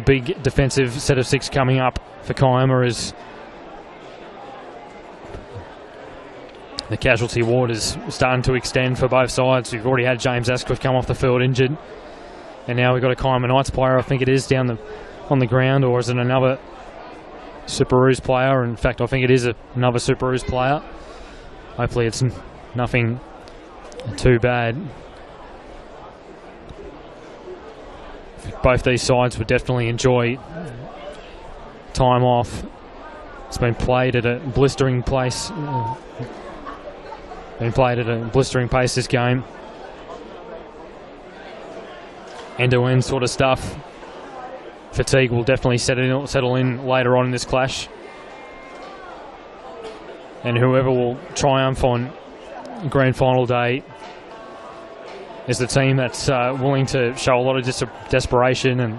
[SPEAKER 2] Big defensive set of 6 coming up for Kiama as the casualty ward is starting to extend for both sides. We've already had James Asquith come off the field injured. And now we've got a Kiama Knights player, I think it is, down on the ground, or is it another Superoos player? In fact, I think it is another Superoos player. Hopefully it's nothing too bad. Both these sides would definitely enjoy time off. It's been played at a blistering pace. This game. End-to-end sort of stuff. Fatigue will definitely settle in later on in this clash. And whoever will triumph on grand final day is the team that's willing to show a lot of desperation and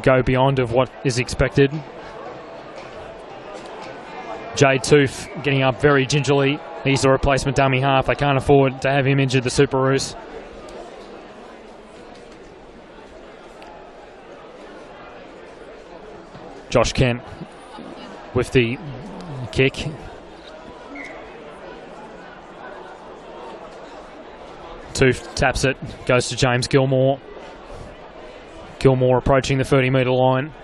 [SPEAKER 2] go beyond of what is expected. Jade Tooth getting up very gingerly. He's the replacement dummy half. They can't afford to have him injured, the Superoos. Josh Kent with the kick. Tooth taps it, goes to James Gilmore. Gilmore approaching the 30-metre line.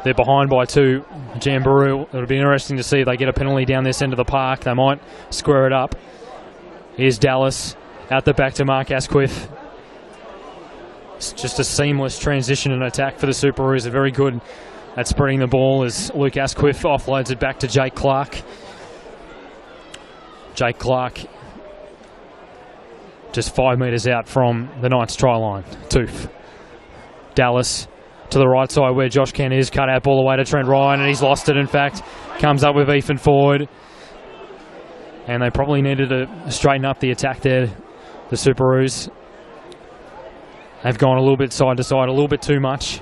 [SPEAKER 2] They're behind by 2. Jamberoo. It'll be interesting to see if they get a penalty down this end of the park. They might square it up. Here's Dallas out the back to Mark Asquith. It's just a seamless transition and attack for the Superoos. They're very good at spreading the ball as Luke Asquith offloads it back to Jake Clark. Jake Clark just 5 metres out from the Knights try line. Tooth. Dallas to the right side where Josh Kent is. Cut out ball away to Trent Ryan, and he's lost it, in fact. Comes up with Ethan Ford. And they probably needed to straighten up the attack there, the Superoos. They've gone a little bit side to side, a little bit too much.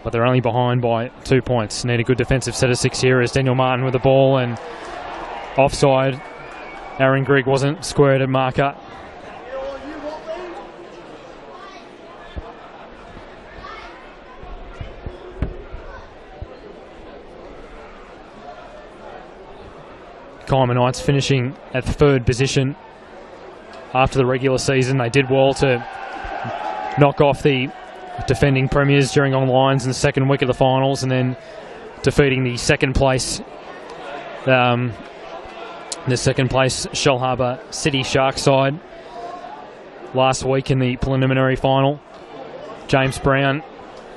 [SPEAKER 2] But they're only behind by 2 points. Need a good defensive set of 6 here as Daniel Martin with the ball, and offside. Aaron Grigg wasn't squared at marker. Kiama Knights finishing at the 3rd position after the regular season. They did well to knock off the defending premiers during on lines in the 2nd week of the finals, and then defeating the second place Shell Harbour City Sharks side last week in the preliminary final. James Brown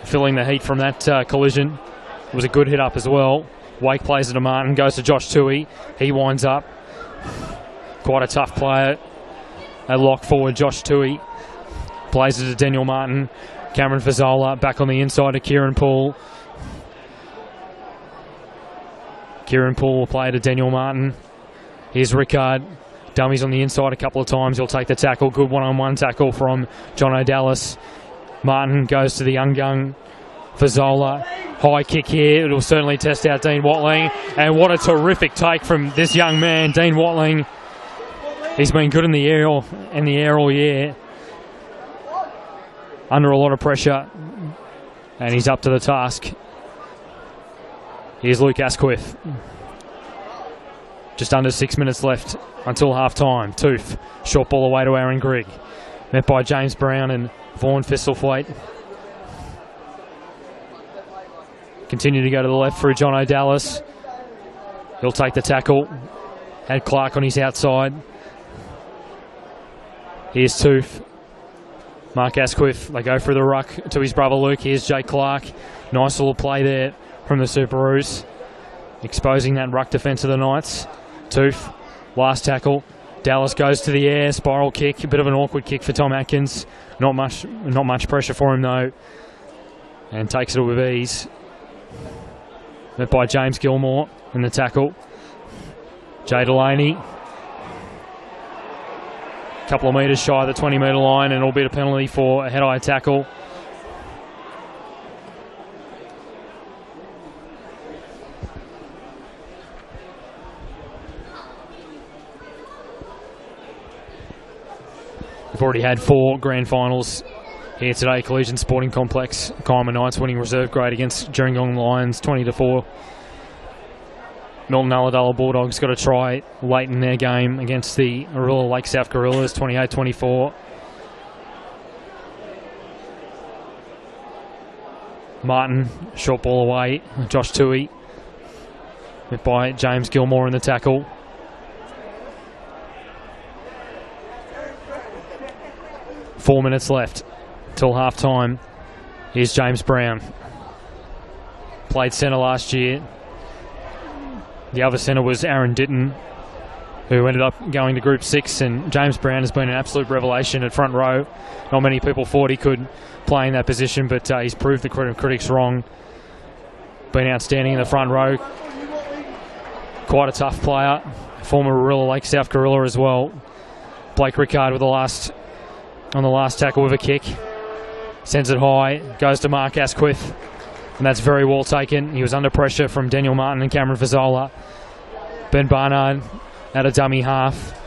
[SPEAKER 2] filling the heat from that collision. It was a good hit up as well. Wake plays it to Martin, goes to Josh Toohey. He winds up. Quite a tough player. They lock forward Josh Toohey. Plays it to Daniel Martin. Cameron Fazzola back on the inside to Kieran Poole. Kieran Poole will play to Daniel Martin. Here's Rickard. Dummies on the inside a couple of times. He'll take the tackle. Good one-on-one tackle from John O'Dallas. Martin goes to the young gun. Fazzola. High kick here. It'll certainly test out Dean Watling. And what a terrific take from this young man, Dean Watling. He's been good in the air all year. Under a lot of pressure. And he's up to the task. Here's Luke Asquith. Just under 6 minutes left until half-time. Tooth. Short ball away to Aaron Grigg. Met by James Brown and Vaughan Fistlethwaite. Continue to go to the left through John O'Dallas. He'll take the tackle. Had Clark on his outside. Here's Tooth. Mark Asquith. They go through the ruck to his brother Luke. Here's Jake Clark. Nice little play there from the Superoos. Exposing that ruck defence of the Knights. Tooth. Last tackle. Dallas goes to the air. Spiral kick. A bit of an awkward kick for Tom Atkins. Not much pressure for him though. And takes it with ease. Met by James Gilmore in the tackle. Jay Delaney. Couple of metres shy of the 20-metre line, and it'll be a penalty for a head-eye tackle. We've already had 4 grand finals here today. Collegiate Sporting Complex. Kiama Knights winning reserve grade against Gerringong Lions 20-4. Milton Ulladulla Bulldogs got a try late in their game against the Arilla Lake South Gorillas 28-24. Martin, short ball away. Josh Toohey. Met by James Gilmore in the tackle. Four minutes left till half time. Here's James Brown. Played centre last year. The other centre was Aaron Ditton, who ended up going to Group 6, and James Brown has been an absolute revelation at front row. Not many people thought he could play in that position, but he's proved the critics wrong. Been outstanding in the front row. Quite a tough player. Former Arilla Lake South Gorilla as well. Blake Rickard with on the last tackle with a kick. Sends it high, goes to Mark Asquith, and that's very well taken. He was under pressure from Daniel Martin and Cameron Fazzola. Ben Barnard at a dummy half.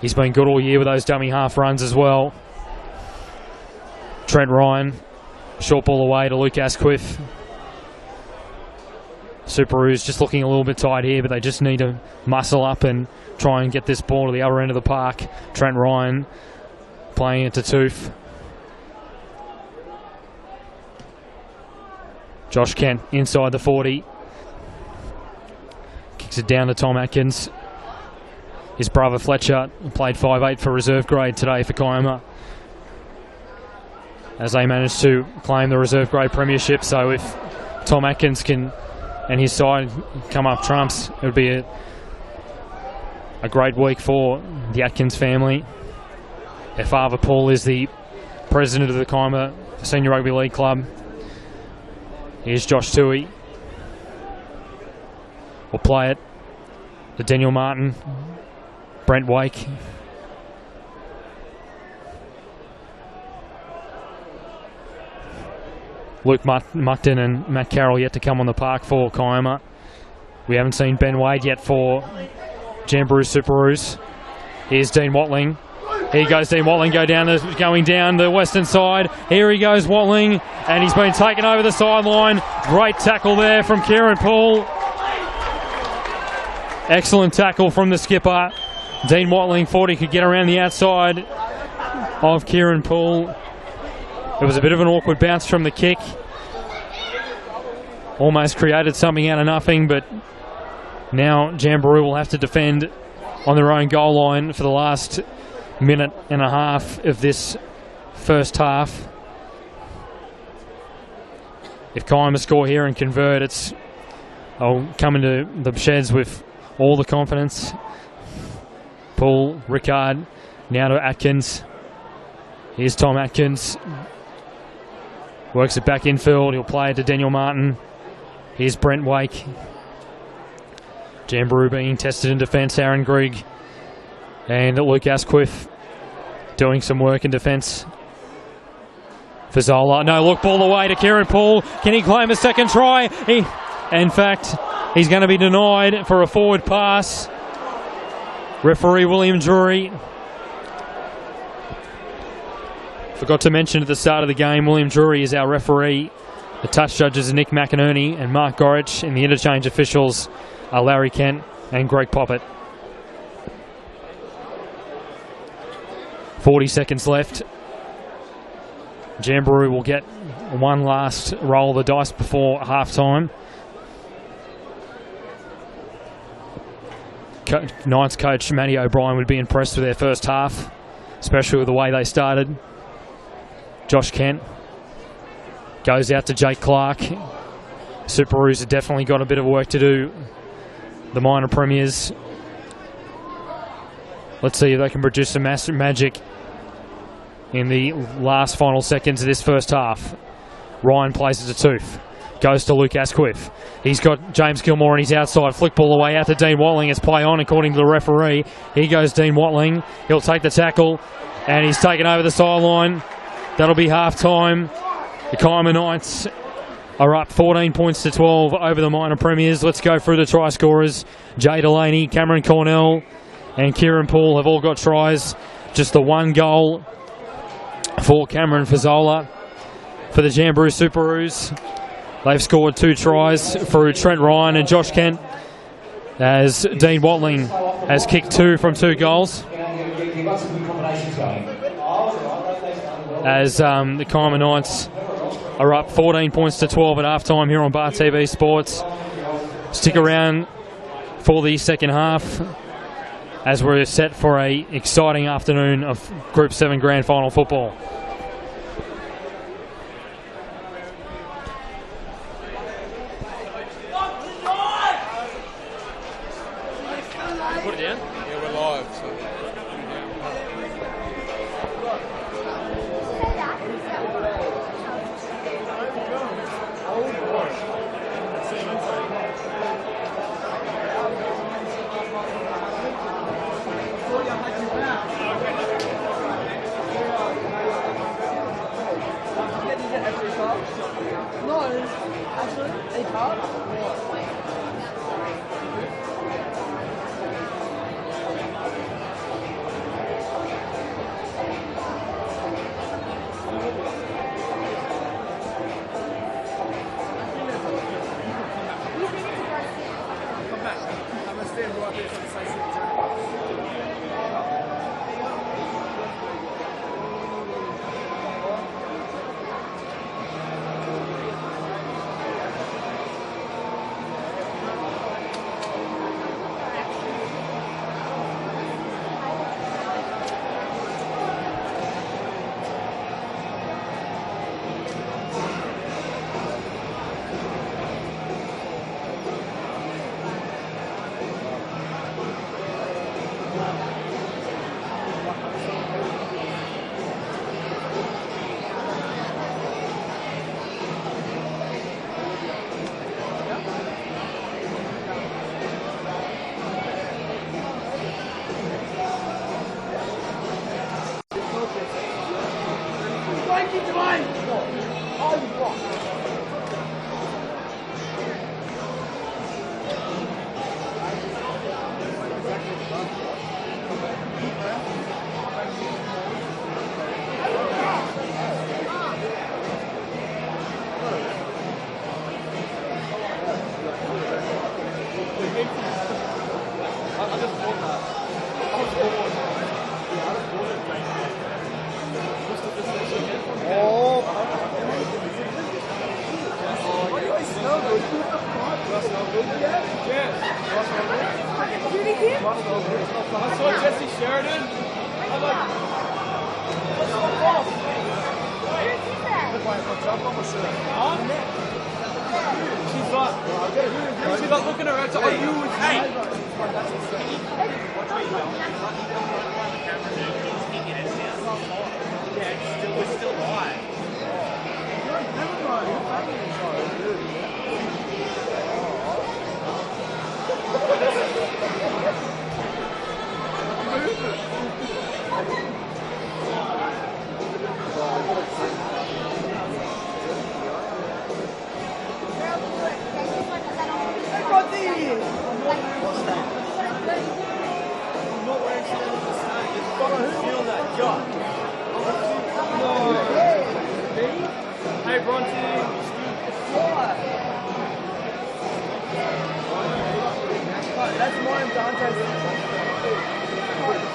[SPEAKER 2] He's been good all year with those dummy half runs as well. Trent Ryan, short ball away to Luke Asquith. Superoos just looking a little bit tight here, but they just need to muscle up and try and get this ball to the other end of the park. Trent Ryan playing it to Toof. Josh Kent inside the 40. Kicks it down to Tom Atkins. His brother Fletcher played 5'8" for reserve grade today for Kiama, as they managed to claim the reserve grade premiership. So if Tom Atkins can and his side come up trumps, it would be a great week for the Atkins family. Their father Paul is the president of the Kiama Senior Rugby League Club. Here's Josh Toohey. Will play it to Daniel Martin. Brent Wake. Luke Muckton and Matt Carroll yet to come on the park for Kiama. We haven't seen Ben Wade yet for Jamberoo Superoos. Here's Dean Watling. Here goes Dean Watling going down the western side. Here he goes, Watling, and he's been taken over the sideline. Great tackle there from Kieran Poole. Excellent tackle from the skipper. Dean Watling thought he could get around the outside of Kieran Poole. It was a bit of an awkward bounce from the kick. Almost created something out of nothing, but now Jamberoo will have to defend on their own goal line for the last minute and a half of this first half. If Kiama score here and convert, I'll come into the sheds with all the confidence. Paul, Rickard, now to Atkins. Here's Tom Atkins. Works it back infield. He'll play it to Daniel Martin. Here's Brent Wake. Jamberoo being tested in defence. Aaron Grigg and Luke Asquith doing some work in defence. Fazzola. No, look, ball away to Kieran Poole. Can he claim a second try? In fact, he's going to be denied for a forward pass. Referee William Drury. Forgot to mention at the start of the game, William Drury is our referee. The touch judges are Nick McInerney and Mark Gorich, and the interchange officials are Larry Kent and Greg Poppett. 40 seconds left. Jamberoo will get one last roll of the dice before half-time. Knights coach Matty O'Brien would be impressed with their first half, especially with the way they started. Josh Kent goes out to Jake Clark. Superoos have definitely got a bit of work to do. The minor premiers. Let's see if they can produce some magic in the last final seconds of this first half. Ryan plays it to Tooth. Goes to Luke Asquith. He's got James Gilmore on his outside. Flick ball away out to Dean Watling. It's play on according to the referee. Here goes Dean Watling. He'll take the tackle and he's taken over the sideline. That'll be half-time. The Kiama Knights are up 14 points to 12 over the minor premiers. Let's go through the try scorers. Jay Delaney, Cameron Cornell and Kieran Poole have all got tries. Just the one goal for Cameron Fazzola. For the Jamberoo Superoos, they've scored 2 tries through Trent Ryan and Josh Kent, as Dean Watling has kicked 2 from 2 goals. As the Kiama Knights are up 14 points to 12 at halftime here on Bar TV Sports. Stick around for the second half as we're set for an exciting afternoon of Group 7 Grand Final football.
[SPEAKER 3] Put it down? Yeah, we're live. So.
[SPEAKER 4] No, actually, 8 cards.
[SPEAKER 3] She's like looking around to you. Hey! Yeah, it's still live. Hey, Bronte.
[SPEAKER 4] That's more than Dante's.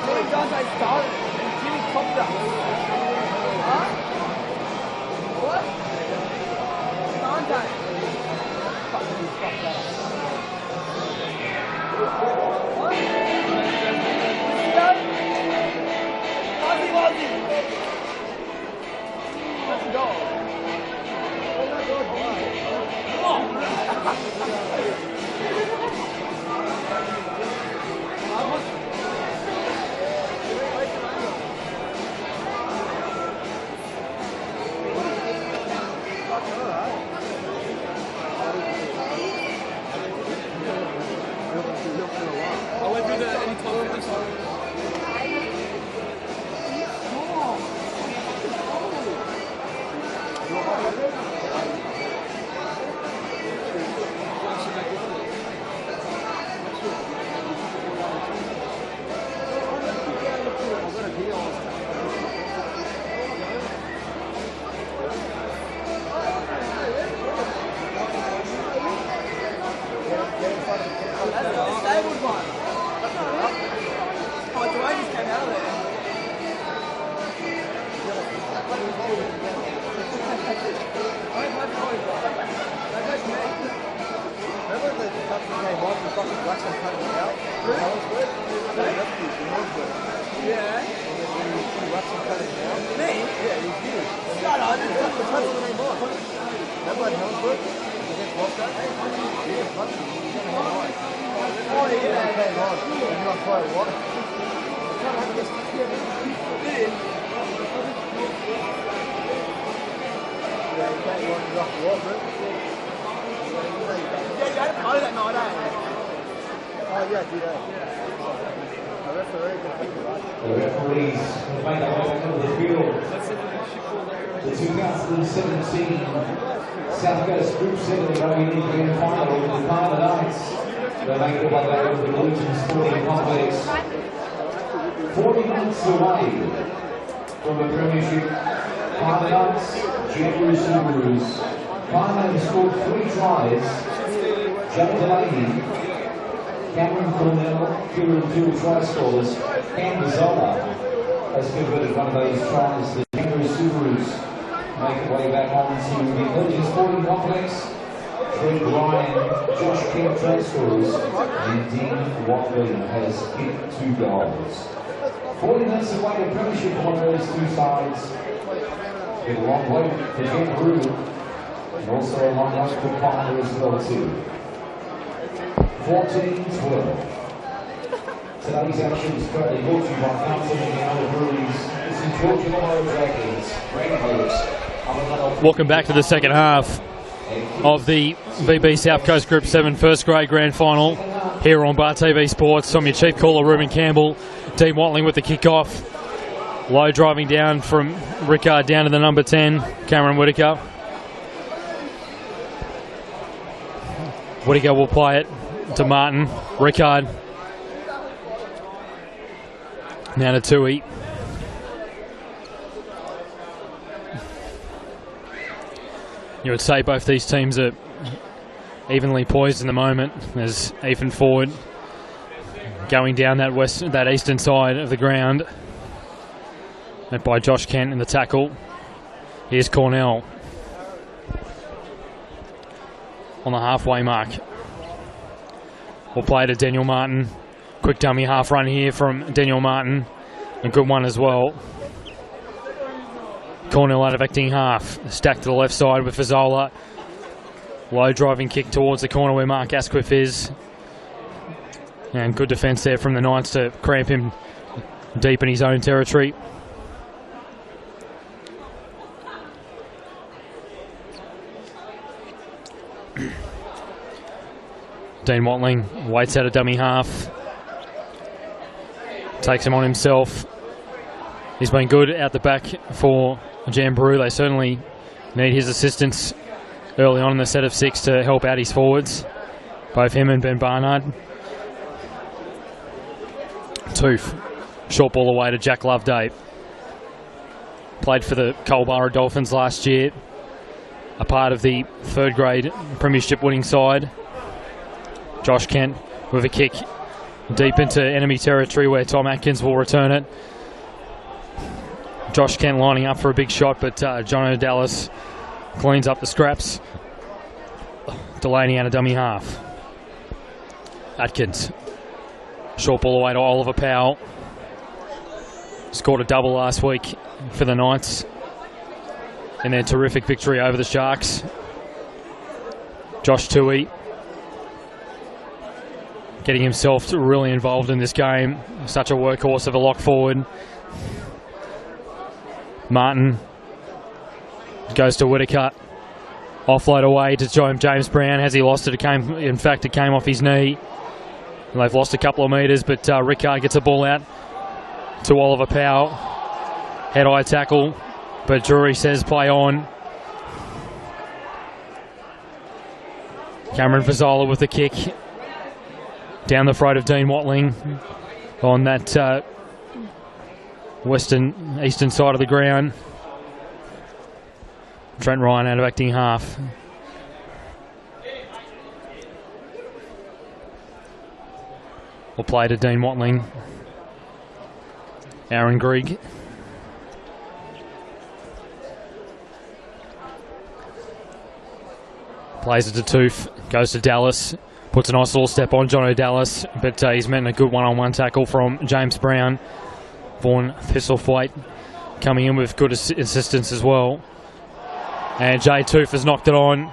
[SPEAKER 4] More than Dante's started. Jimmy popped up. Huh? What? Dante. What? Wazzy. Let's go.
[SPEAKER 3] I went through the anytime fitness one.
[SPEAKER 1] The referees will make their way to the field. The 2017 South Coast Group 7 Rugby League Grand Final with the Kiama Knights. They make their way over the Legion Sporting Complex. 40 minutes away from the Premiership. Kiama Knights, Jamberoo Superoos. Kiama has scored 3 tries. Jack Delaney Cameron Cornell, two try scorers. Cam Mazzola has converted one of those tries. The Superoos make their way back onto the Collegiate Sporting Complex. Fred Ryan, Josh Kemp try scorers, and Dean Watling has kicked 2 goals. 40 minutes away to premiership on those two sides. Been a long way for Jamberoo, and also a long way for Kiama as well too. 14-12. Today's action is currently brought to you by Council and the other breweries. This is Georgia Memorial Dragons, Rainbows.
[SPEAKER 2] Welcome back to the second half of the VB South Coast Group 7 first grade grand final here on Bar TV Sports. I'm your chief caller, Ruben Campbell. Dean Watling with the kickoff. Low driving down from Rickard down to the number 10, Cameron Whitaker. Whitaker will play it to Martin. Rickard. Now to Tui. You would say both these teams are evenly poised in the moment as Ethan Ford going down that eastern side of the ground. Met by Josh Kent in the tackle. Here's Cornell on the halfway mark. We'll play to Daniel Martin. Quick dummy half run here from Daniel Martin. A good one as well. Cornell out of acting half. Stacked to the left side with Fazzola. Low driving kick towards the corner where Mark Asquith is. And good defence there from the Knights to cramp him deep in his own territory. Dean Watling waits out a dummy half. Takes him on himself. He's been good out the back for Jamberoo. They certainly need his assistance early on in the set of 6 to help out his forwards. Both him and Ben Barnard. Toof. Short ball away to Jack Loveday. Played for the Culborough Dolphins last year. A part of the third grade premiership winning side. Josh Kent with a kick deep into enemy territory where Tom Atkins will return it. Josh Kent lining up for a big shot, but John O'Dallas cleans up the scraps. Delaney out of dummy half. Atkins. Short ball away to Oliver Powell. Scored a double last week for the Knights in their terrific victory over the Sharks. Josh Tui getting himself really involved in this game. Such a workhorse of a lock forward. Martin goes to Whitaker. Offload away to James Brown. Has he lost it? In fact, it came off his knee. They've lost a couple of metres, but Rickard gets the ball out to Oliver Powell. Head-eye tackle, but Drury says play on. Cameron Fazzola with the kick. Down the throat of Dean Watling on that eastern side of the ground. Trent Ryan out of acting half. We'll play to Dean Watling. Aaron Grigg. Plays it to Toof. Goes to Dallas. Puts a nice little step on John O'Dallas, but he's met a good one-on-one tackle from James Brown. Vaughan Thistlethwaite coming in with good assistance as well. And Jay Toof has knocked it on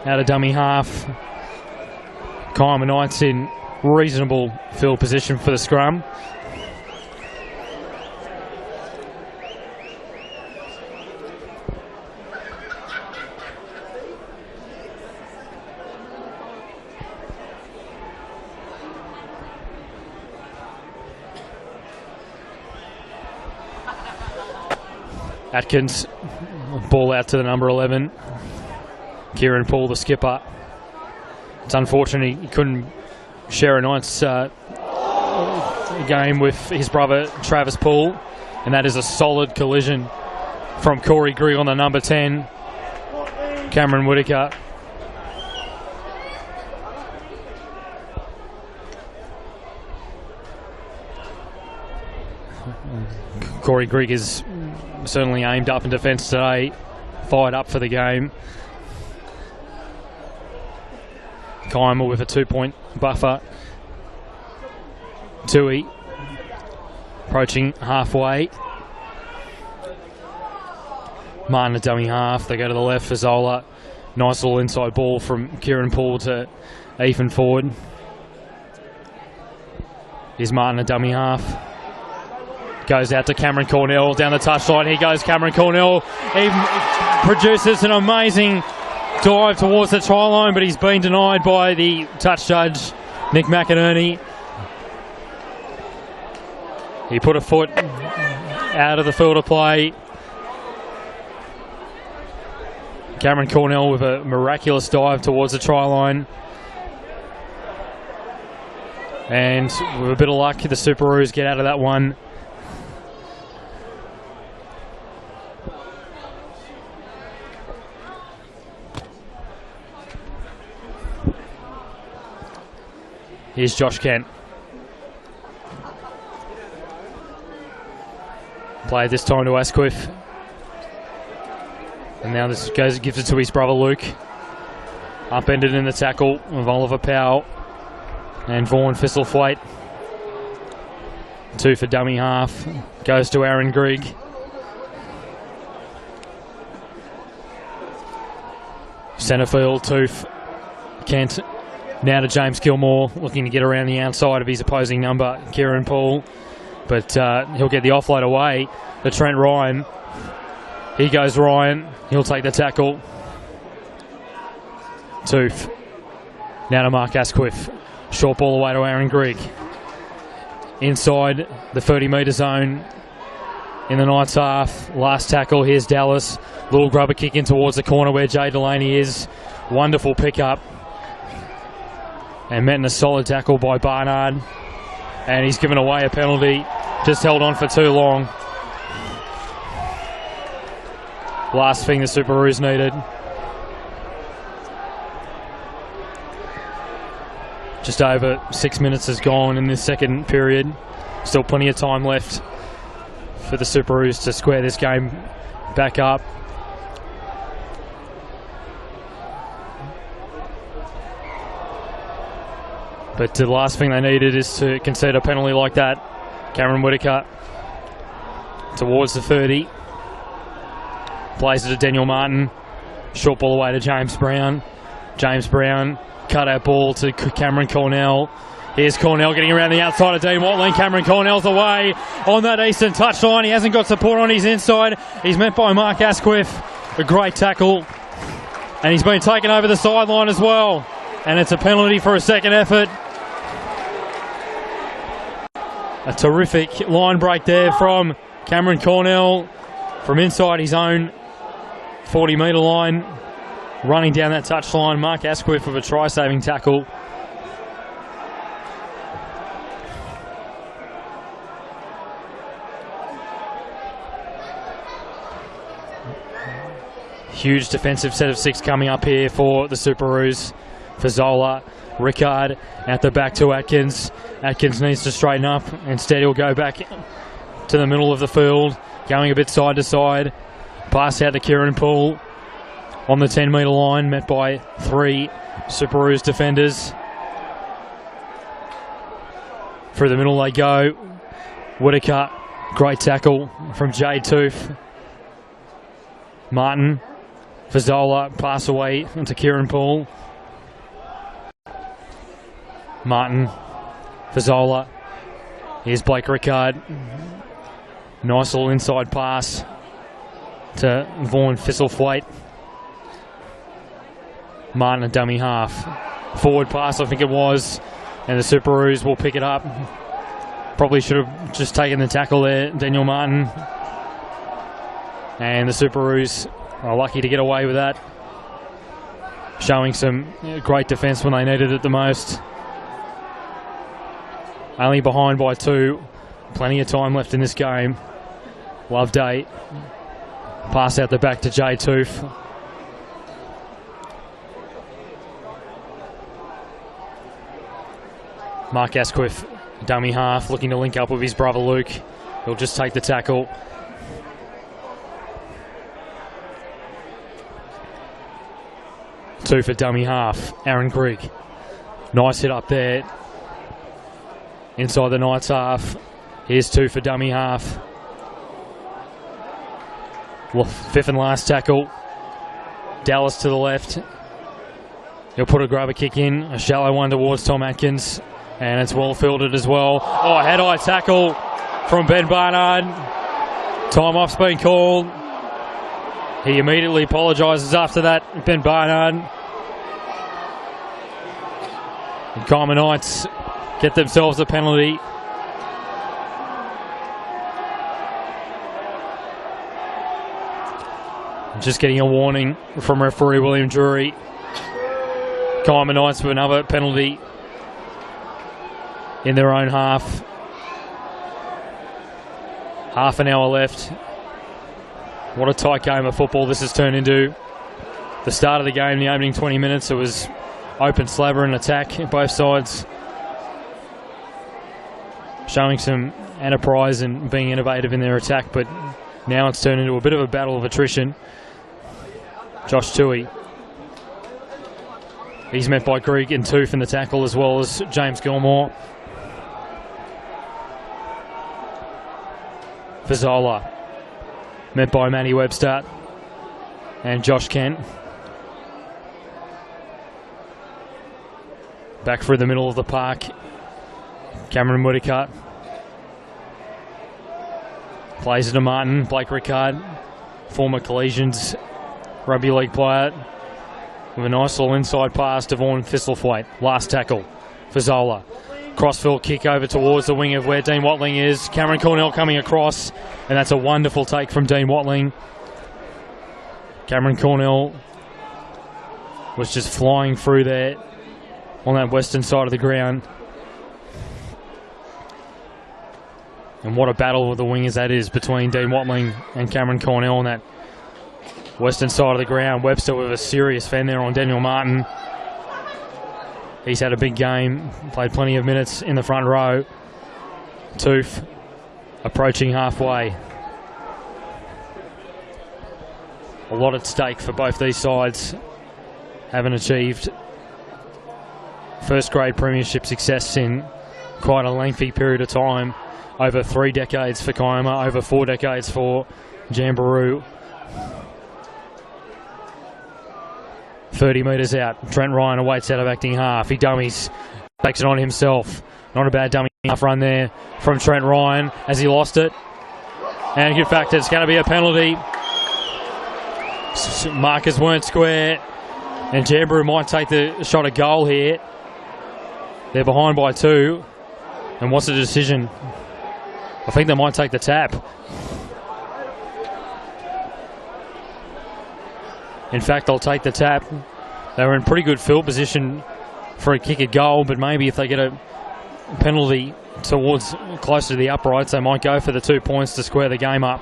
[SPEAKER 2] out of dummy half. Kiama Knights in reasonable field position for the scrum. Atkins, ball out to the number 11. Kieran Poole, the skipper. It's unfortunate he couldn't share a Knights game with his brother Travis Poole, and that is a solid collision from Corey Grigg on the number 10. Cameron Whitaker. Corey Grigg is certainly aimed up in defence today, fired up for the game. Kiama with a 2-point buffer. Tui approaching halfway. Martin a dummy half. They go to the left for Zola. Nice little inside ball from Kieran Poole to Ethan Ford. Here's Martin a dummy half. Goes out to Cameron Cornell down the touchline. Here goes Cameron Cornell. He produces an amazing dive towards the try line, but he's been denied by the touch judge, Nick McInerney. He put a foot out of the field of play. Cameron Cornell with a miraculous dive towards the try line. And with a bit of luck, the Superoos get out of that one. Here's Josh Kent. Played this time to Asquith. And now this gives it to his brother Luke. Upended in the tackle of Oliver Powell and Vaughan Thistlethwaite. 2 for dummy half. Goes to Aaron Grigg. Centrefield, Toof, Kent. Now to James Gilmore, looking to get around the outside of his opposing number, Kieran Poole. But he'll get the offload away to Trent Ryan. Here goes Ryan. He'll take the tackle. Toof. Now to Mark Asquith. Short ball away to Aaron Grigg. Inside the 30-metre zone in the Knights half. Last tackle. Here's Dallas. Little grubber kick in towards the corner where Jay Delaney is. Wonderful pickup. And met in a solid tackle by Barnard. And he's given away a penalty. Just held on for too long. Last thing the Superoos needed. Just over 6 minutes has gone in this second period. Still plenty of time left for the Superoos to square this game back up. But the last thing they needed is to concede a penalty like that. Cameron Whitaker towards the 30. Plays it to Daniel Martin. Short ball away to James Brown. James Brown, cut out ball to Cameron Cornell. Here's Cornell getting around the outside of Dean Watling. Cameron Cornell's away on that eastern touchline. He hasn't got support on his inside. He's met by Mark Asquith. A great tackle. And he's been taken over the sideline as well. And it's a penalty for a second effort. A terrific line break there from Cameron Cornell from inside his own 40-metre line. Running down that touchline, Mark Asquith with a try-saving tackle. Huge defensive set of 6 coming up here for the Superoos. For Zola, Rickard out the back to Atkins. Atkins needs to straighten up. Instead, he'll go back to the middle of the field, going a bit side to side. Pass out to Kieran Poole on the 10-metre line, met by 3 Superoos defenders. Through the middle they go. Whitaker, great tackle from Jade Toof. Martin for Zola, pass away into Kieran Poole. Martin for Zola. Here's Blake Rickard. Nice little inside pass to Vaughan Thistlethwaite. Martin a dummy half. Forward pass, I think it was. And the Superoos will pick it up. Probably should have just taken the tackle there, Daniel Martin. And the Superoos are lucky to get away with that. Showing some great defence when they needed it the most. Only behind by 2. Plenty of time left in this game. Loveday. Pass out the back to Jay Toof. Mark Asquith, dummy half, looking to link up with his brother Luke. He'll just take the tackle. Two for dummy half, Aaron Grigg. Nice hit up there. Inside the Knights half. Here's two for dummy half. Well, fifth and last tackle. Dallas to the left. He'll put a grubber kick in. A shallow one towards Tom Atkins. And it's well fielded as well. Oh, head-eye tackle from Ben Barnard. Time off's been called. He immediately apologises after that, Ben Barnard. And Kiama Knights get themselves a penalty. Just getting a warning from referee William Drury. Kiama Knights with another penalty in their own half. Half an hour left. What a tight game of football this has turned into. The start of the game, the opening 20 minutes, it was open slabber and attack at both sides. Showing some enterprise and being innovative in their attack, but now it's turned into a bit of a battle of attrition. Josh Tui. He's met by Grigg and Tooth in the tackle, as well as James Gilmore. Fazzola. Met by Matty Webster and Josh Kent. Back through the middle of the park, Cameron Whittaker. Plays it to Martin, Blake Rickard, former Collegians rugby league player, with a nice little inside pass to Vaughan Thistlethwaite. Last tackle, Fazzola. Crossfield kick over towards the wing of where Dean Watling is. Cameron Cornell coming across, and that's a wonderful take from Dean Watling. Cameron Cornell was just flying through there on that western side of the ground. And what a battle with the wingers that is between Dean Watling and Cameron Cornell on that western side of the ground. Webster with a serious fend there on Daniel Martin. He's had a big game, played plenty of minutes in the front row. Tooth approaching halfway. A lot at stake for both these sides. Haven't achieved first grade premiership success in quite a lengthy period of time. Over 3 decades for Kiama, over 4 decades for Jamberoo. 30 metres out. Trent Ryan awaits out of acting half. He dummies. Takes it on himself. Not a bad dummy half run there from Trent Ryan as he lost it. And in fact, it's going to be a penalty. Markers weren't square. And Jamberoo might take the shot at goal here. They're behind by 2. And what's the decision? I think they might take the tap. In fact, they'll take the tap. They were in pretty good field position for a kick at goal, but maybe if they get a penalty towards closer to the uprights, they might go for the 2 points to square the game up.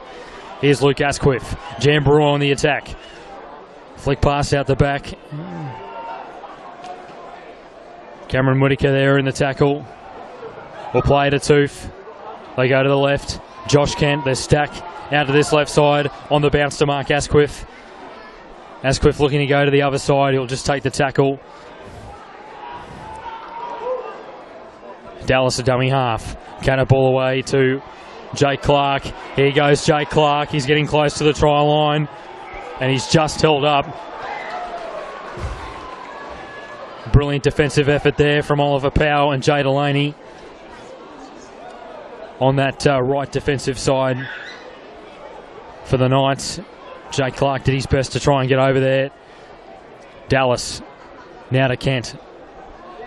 [SPEAKER 2] Here's Luke Asquith. Jamberoo on the attack. Flick pass out the back. Cameron Whittaker there in the tackle. Will play to Tooth. They go to the left. Josh Kent, they're stacked out to this left side on the bounce to Mark Asquith. Asquith looking to go to the other side. He'll just take the tackle. Dallas a dummy half. Cannon ball away to Jake Clark. Here goes Jake Clark. He's getting close to the try line. And he's just held up. Brilliant defensive effort there from Oliver Powell and Jay Delaney on that right defensive side for the Knights. Jake Clark did his best to try and get over there. Dallas now to Kent.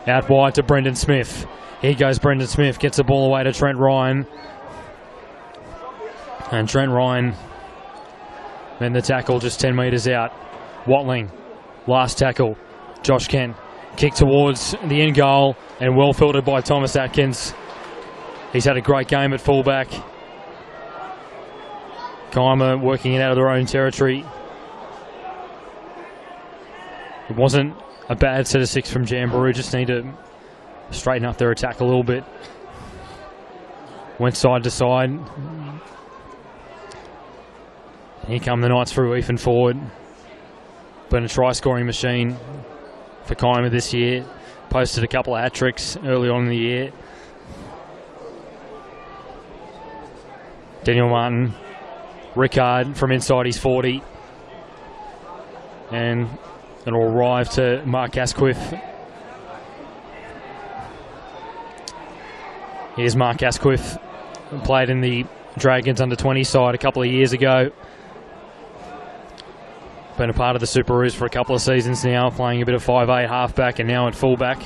[SPEAKER 2] Out wide to Brendan Smith. Here goes Brendan Smith. Gets the ball away to Trent Ryan. And Trent Ryan, then the tackle just 10 metres out. Watling, last tackle. Josh Kent. Kick towards the end goal and well filtered by Thomas Atkins. He's had a great game at fullback. Kiama working it out of their own territory. It wasn't a bad set of 6 from Jamberoo. Just need to straighten up their attack a little bit. Went side to side. Here come the Knights through Ethan forward. Been a try-scoring machine for Kiama this year. Posted a couple of hat-tricks early on in the year. Daniel Martin, Rickard from inside his 40. And it'll arrive to Mark Asquith. Here's Mark Asquith, played in the Dragons under-20 side a couple of years ago. Been a part of the Superoos for a couple of seasons now, playing a bit of 5'8" halfback and now at fullback.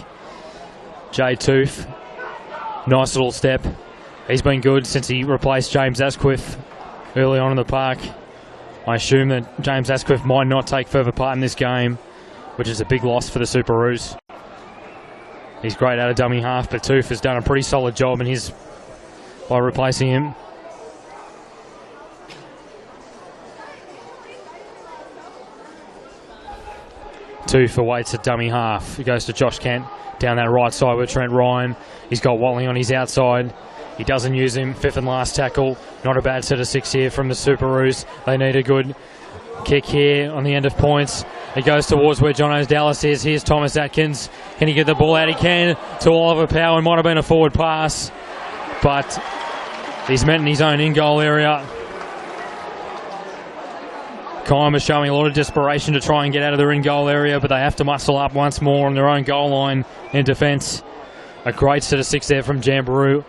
[SPEAKER 2] Jay Tooth, nice little step. He's been good since he replaced James Asquith early on in the park. I assume that James Asquith might not take further part in this game, which is a big loss for the Superoos. He's great out of dummy half, but Tooth has done a pretty solid job by replacing him. Tooth awaits at dummy half. He goes to Josh Kent down that right side with Trent Ryan. He's got Watling on his outside. He doesn't use him. Fifth and last tackle. Not a bad set of 6 here from the Superoos. They need a good kick here on the end of points. He goes towards where John Dallas is. Here's Thomas Atkins. Can he get the ball out? He can to Oliver Powell. It might have been a forward pass, but he's met in his own in-goal area. Kiama showing a lot of desperation to try and get out of their in-goal area, but they have to muscle up once more on their own goal line in defence. A great set of 6 there from Jamberoo.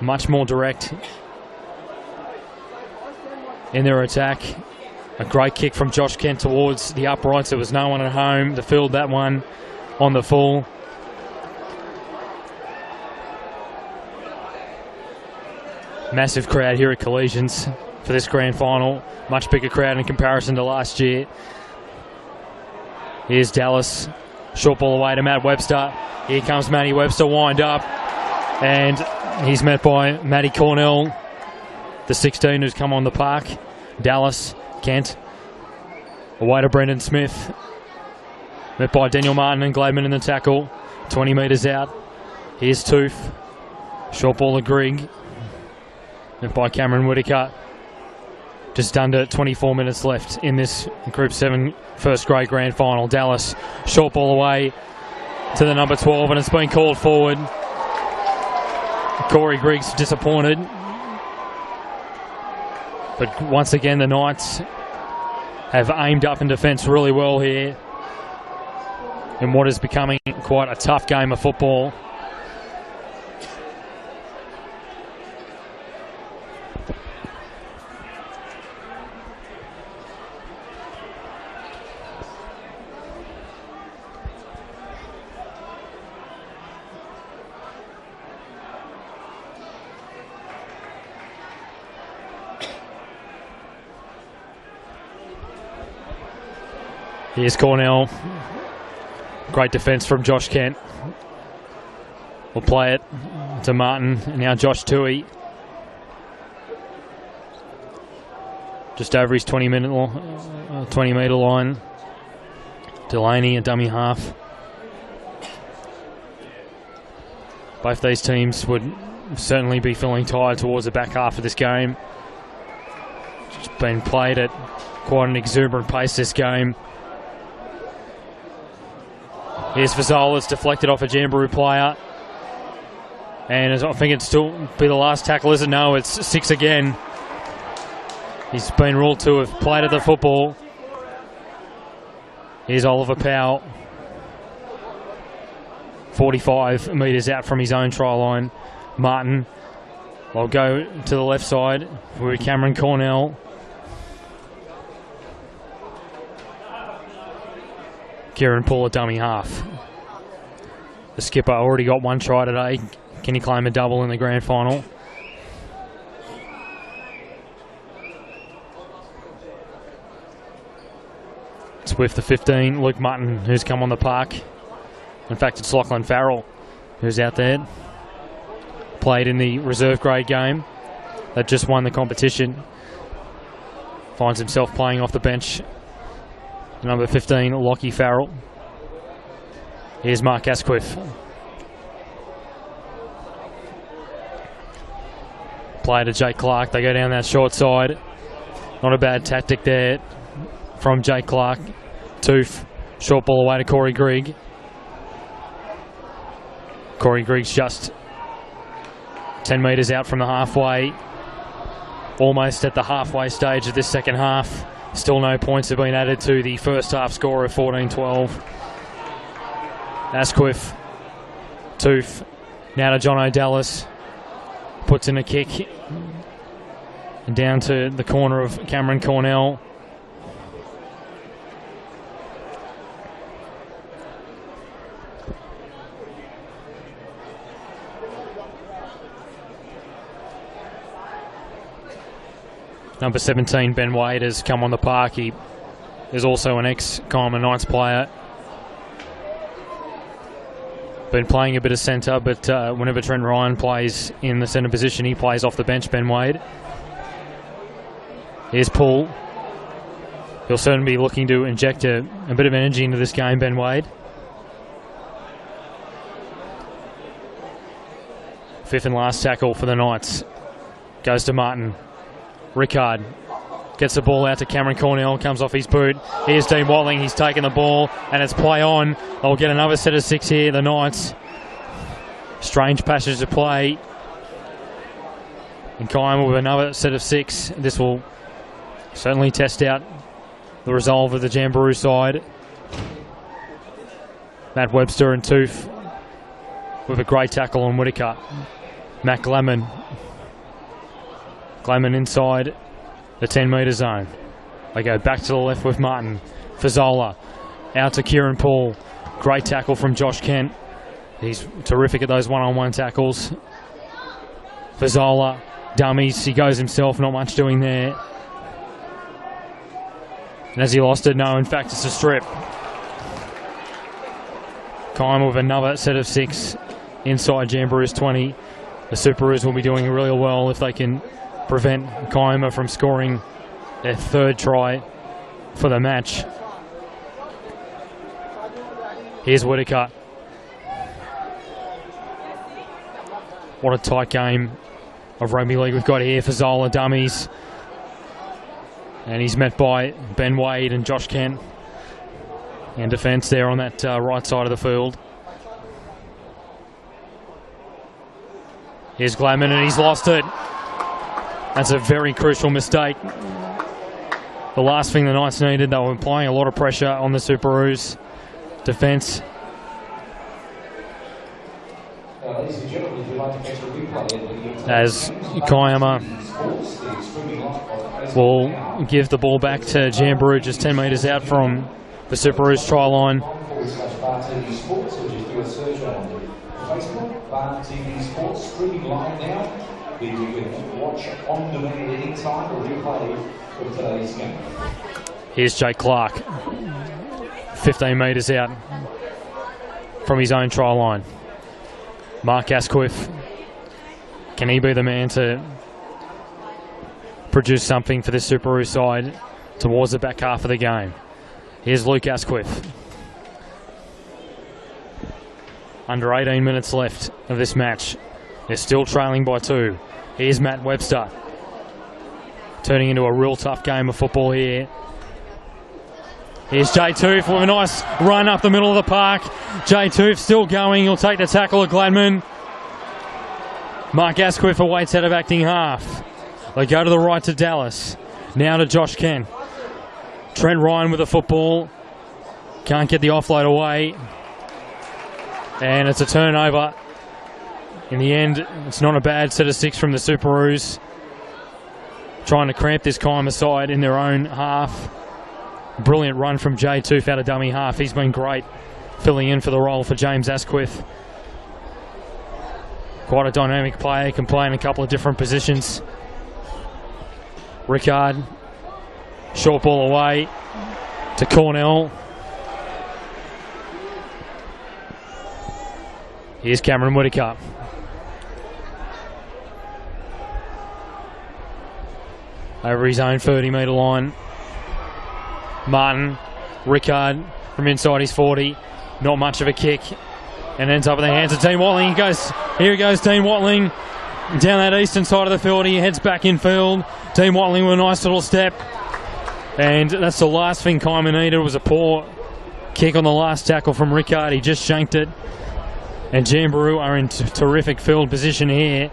[SPEAKER 2] Much more direct in their attack. A great kick from Josh Kent towards the uprights. There was no one at home to field that one on the full. Massive crowd here at Collegians for this grand final. Much bigger crowd in comparison to last year. Here's Dallas. Short ball away to Matt Webster. Here comes Matty Webster, wind up. And he's met by Matty Cornell, the 16 who's come on the park. Dallas, Kent. Away to Brendan Smith. Met by Daniel Martin and Gladman in the tackle. 20 metres out. Here's Tooth. Short ball to Grigg. Met by Cameron Whitaker. Just under 24 minutes left in this Group 7 first grade grand final. Dallas, short ball away to the number 12, and it's been called forward. Corey Griggs disappointed. But once again, the Knights have aimed up in defence really well here in what is becoming quite a tough game of football. Here's Cornell. Great defence from Josh Kent. We'll play it to Martin. And now Josh Toohey. Just over his 20 metre line. Delaney, a dummy half. Both these teams would certainly be feeling tired towards the back half of this game. It's been played at quite an exuberant pace this game. Here's Fazzola. It's deflected off a Jamberoo player. And I think it'd still be the last tackle, is it? No, it's 6 again. He's been ruled to have played at the football. Here's Oliver Powell. 45 metres out from his own try line. Martin will go to the left side with Cameron Cornell. Kieran Paul, a dummy half. The skipper already got one try today. Can he claim a double in the grand final? It's with the 15, Luke Mutton, who's come on the park. In fact, it's Lachlan Farrell who's out there. Played in the reserve grade game. That just won the competition. Finds himself playing off the bench. Number 15, Lockie Farrell. Here's Mark Asquith. Play to Jake Clark. They go down that short side. Not a bad tactic there from Jake Clark. Toof, short ball away to Corey Grigg. Corey Grigg's just 10 metres out from the halfway. Almost at the halfway stage of this second half. Still no points have been added to the first half score of 14-12. Asquith, Toof, now to John O'Dallas. Puts in a kick. And down to the corner of Cameron Cornell. Number 17, Ben Wade, has come on the park. He is also an ex-Kiama Knights player. Been playing a bit of centre, but whenever Trent Ryan plays in the centre position, he plays off the bench, Ben Wade. Here's Paul. He'll certainly be looking to inject a bit of energy into this game, Ben Wade. Fifth and last tackle for the Knights. Goes to Martin. Rickard gets the ball out to Cameron Cornell, comes off his boot. Here's Dean Watling, he's taken the ball, and it's play on. They'll get another set of 6 here, the Knights. Strange passage to play. And Kiama with another set of 6. This will certainly test out the resolve of the Jamberoo side. Matt Webster and Toof with a great tackle on Whitaker. Matt Glamour inside the 10-metre zone. They go back to the left with Martin. Fazzola out to Kieran Paul. Great tackle from Josh Kent. He's terrific at those one-on-one tackles. Fazzola, dummies. He goes himself, not much doing there. And as he lost it, no, in fact, it's a strip. Kiama with another set of 6 inside Jamberoo's 20. The Superoos will be doing really well if they can prevent Kiama from scoring their 3rd try for the match. Here's Whitaker. What a tight game of rugby league we've got here for Zola dummies. And he's met by Ben Wade and Josh Kent. And defence there on that right side of the field. Here's Glamour, and he's lost it. That's a very crucial mistake. The last thing the Knights needed, they were applying a lot of pressure on the Superoos defence. As Kiama will give the ball back to Jamberoo, just 10 metres out from the Superoos try line. Here's Jake Clark, 15 metres out from his own try line. Mark Asquith, can he be the man to produce something for this Superoo side towards the back half of the game? Here's Luke Asquith. Under 18 minutes left of this match. They're still trailing by 2. Here's Matt Webster. Turning into a real tough game of football here. Here's Jay Toof with a nice run up the middle of the park. Jay Toof still going. He'll take the tackle of Gladman. Mark Asquith awaits out of acting half. They go to the right to Dallas. Now to Josh Kent. Trent Ryan with the football. Can't get the offload away. And it's a turnover. In the end, it's not a bad set of 6 from the Superoos. Trying to cramp this Kiama side in their own half. Brilliant run from Jay Toof out of dummy half. He's been great filling in for the role for James Asquith. Quite a dynamic player, can play in a couple of different positions. Rickard, short ball away to Cornell. Here's Cameron Whitaker. Over his own 30-metre line. Martin, Rickard from inside his 40. Not much of a kick. And ends up in the hands of Dean Watling. Here he goes, Dean Watling. down that eastern side of the field. He heads back in field. Dean Watling with a nice little step. And that's the last thing Kiama needed, was a poor kick on the last tackle from Rickard. He just shanked it. And Jamberoo are in terrific field position here.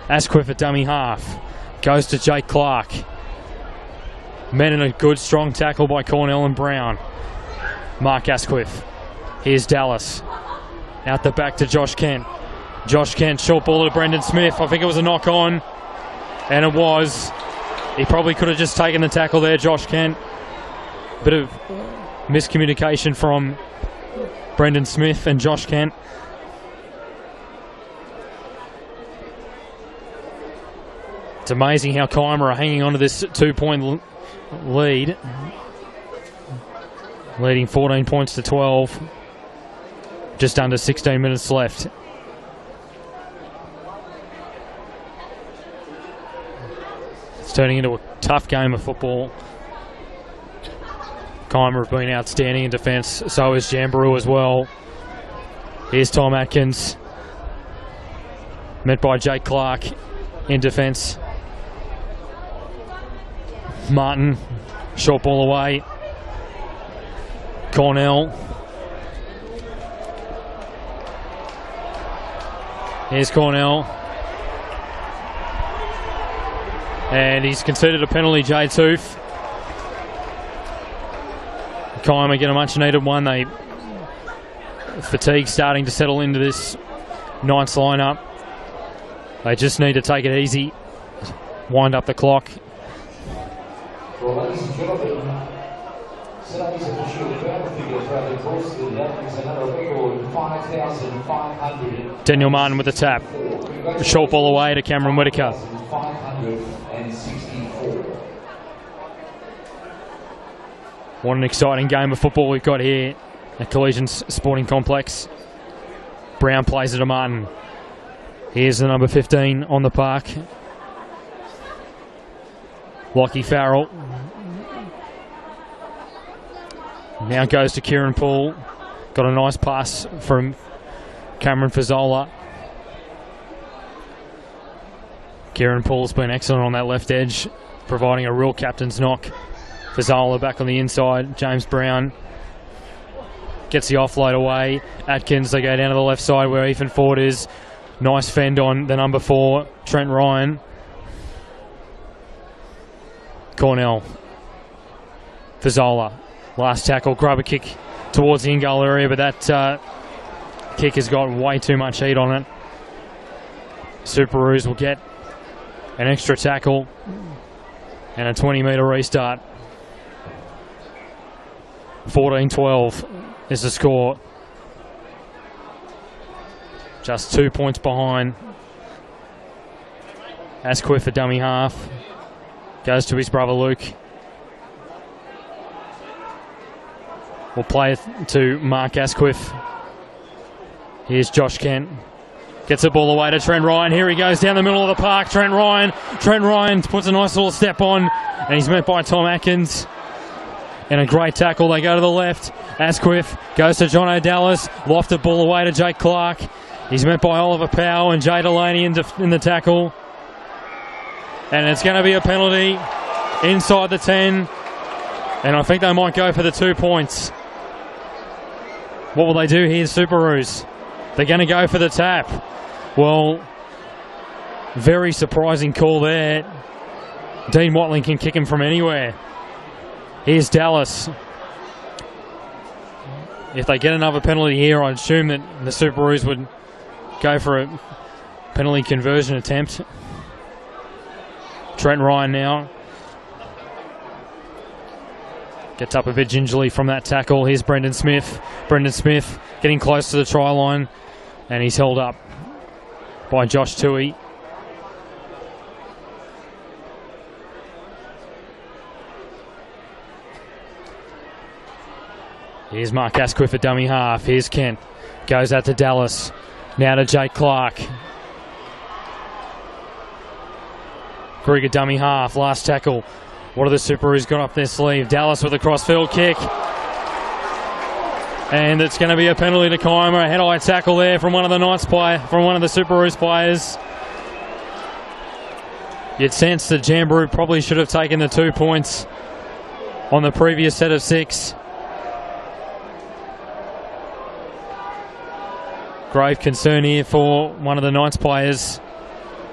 [SPEAKER 2] Asquith at dummy half. Goes to Jake Clark. Met in a good strong tackle by Cornell and Brown. Mark Asquith. Here's Dallas. Out the back to Josh Kent. Josh Kent, short ball to Brendan Smith. I think it was a knock on. And it was. He probably could have just taken the tackle there, Josh Kent. Bit of miscommunication from Brendan Smith and Josh Kent. It's amazing how Kiama are hanging on to this 2-point lead. Leading 14 points to 12. Just under 16 minutes left. It's turning into a tough game of football. Kiama have been outstanding in defence. So is Jamberoo as well. Here's Tom Atkins. Met by Jake Clark in defence. Martin, short ball away. Cornell. Here's Cornell. And he's conceded a penalty, Jay Tooth. Kiama get a much needed one. They fatigue starting to settle into this Knights lineup. They just need to take it easy. Wind up the clock.
[SPEAKER 1] Well, ladies and gentlemen, today's official battle figure for the course of the day is another record 5,500.
[SPEAKER 2] Daniel Martin with a tap. Short ball away to Cameron Whitaker.
[SPEAKER 1] 564.
[SPEAKER 2] What an exciting game of football we've got here at Collegian Sporting Complex. Brown plays it to Martin. Here's the number 15 on the park. Lockie Farrell. Now goes to Kieran Poole. Got a nice pass from Cameron Fazzola. Kieran Poole's been excellent on that left edge, providing a real captain's knock. Fazzola back on the inside. James Brown gets the offload away. Atkins, they go down to the left side where Ethan Ford is. Nice fend on the number 4, Trent Ryan. Cornell. Fazzola. Last tackle, grab a kick towards the in-goal area, but that kick has got way too much heat on it. Superoos will get an extra tackle and a 20-metre restart. 14-12 is the score. Just 2 points behind. Asquith, the dummy half, goes to his brother Luke. We'll play it to Mark Asquith. Here's Josh Kent. Gets the ball away to Trent Ryan. Here he goes down the middle of the park. Trent Ryan puts a nice little step on, and he's met by Tom Atkins. And a great tackle. They go to the left. Asquith goes to John O'Dallas. Lofted ball away to Jake Clark. He's met by Oliver Powell and Jay Delaney in the tackle. And it's going to be a penalty inside the 10. And I think they might go for the 2 points. What will they do here, Superoos? They're going to go for the tap. Well, very surprising call there. Dean Watling can kick him from anywhere. Here's Dallas. If they get another penalty here, I'd assume that the Superoos would go for a penalty conversion attempt. Trent Ryan now gets up a bit gingerly from that tackle. Here's Brendan Smith. Brendan Smith getting close to the try line, and he's held up by Josh Toohey. Here's Mark Asquith at dummy half. Here's Kent. Goes out to Dallas. Now to Jake Clark. Krieger dummy half. Last tackle. What are the Superoos got up their sleeve? Dallas with a crossfield kick. And it's going to be a penalty to Kiama. A head-eye tackle there from one of the Superoos players. You'd sense that Jamberoo probably should have taken the 2 points on the previous set of 6. Grave concern here for one of the Knights players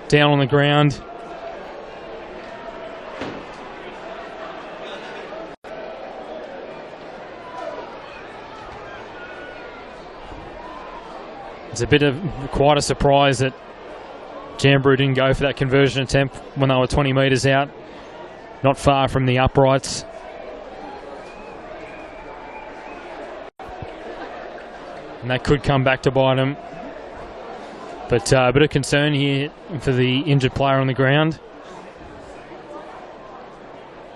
[SPEAKER 2] down on the ground. It's a bit of quite a surprise that Jamberoo didn't go for that conversion attempt when they were 20 metres out, not far from the uprights. And that could come back to bite him. But a bit of concern here for the injured player on the ground.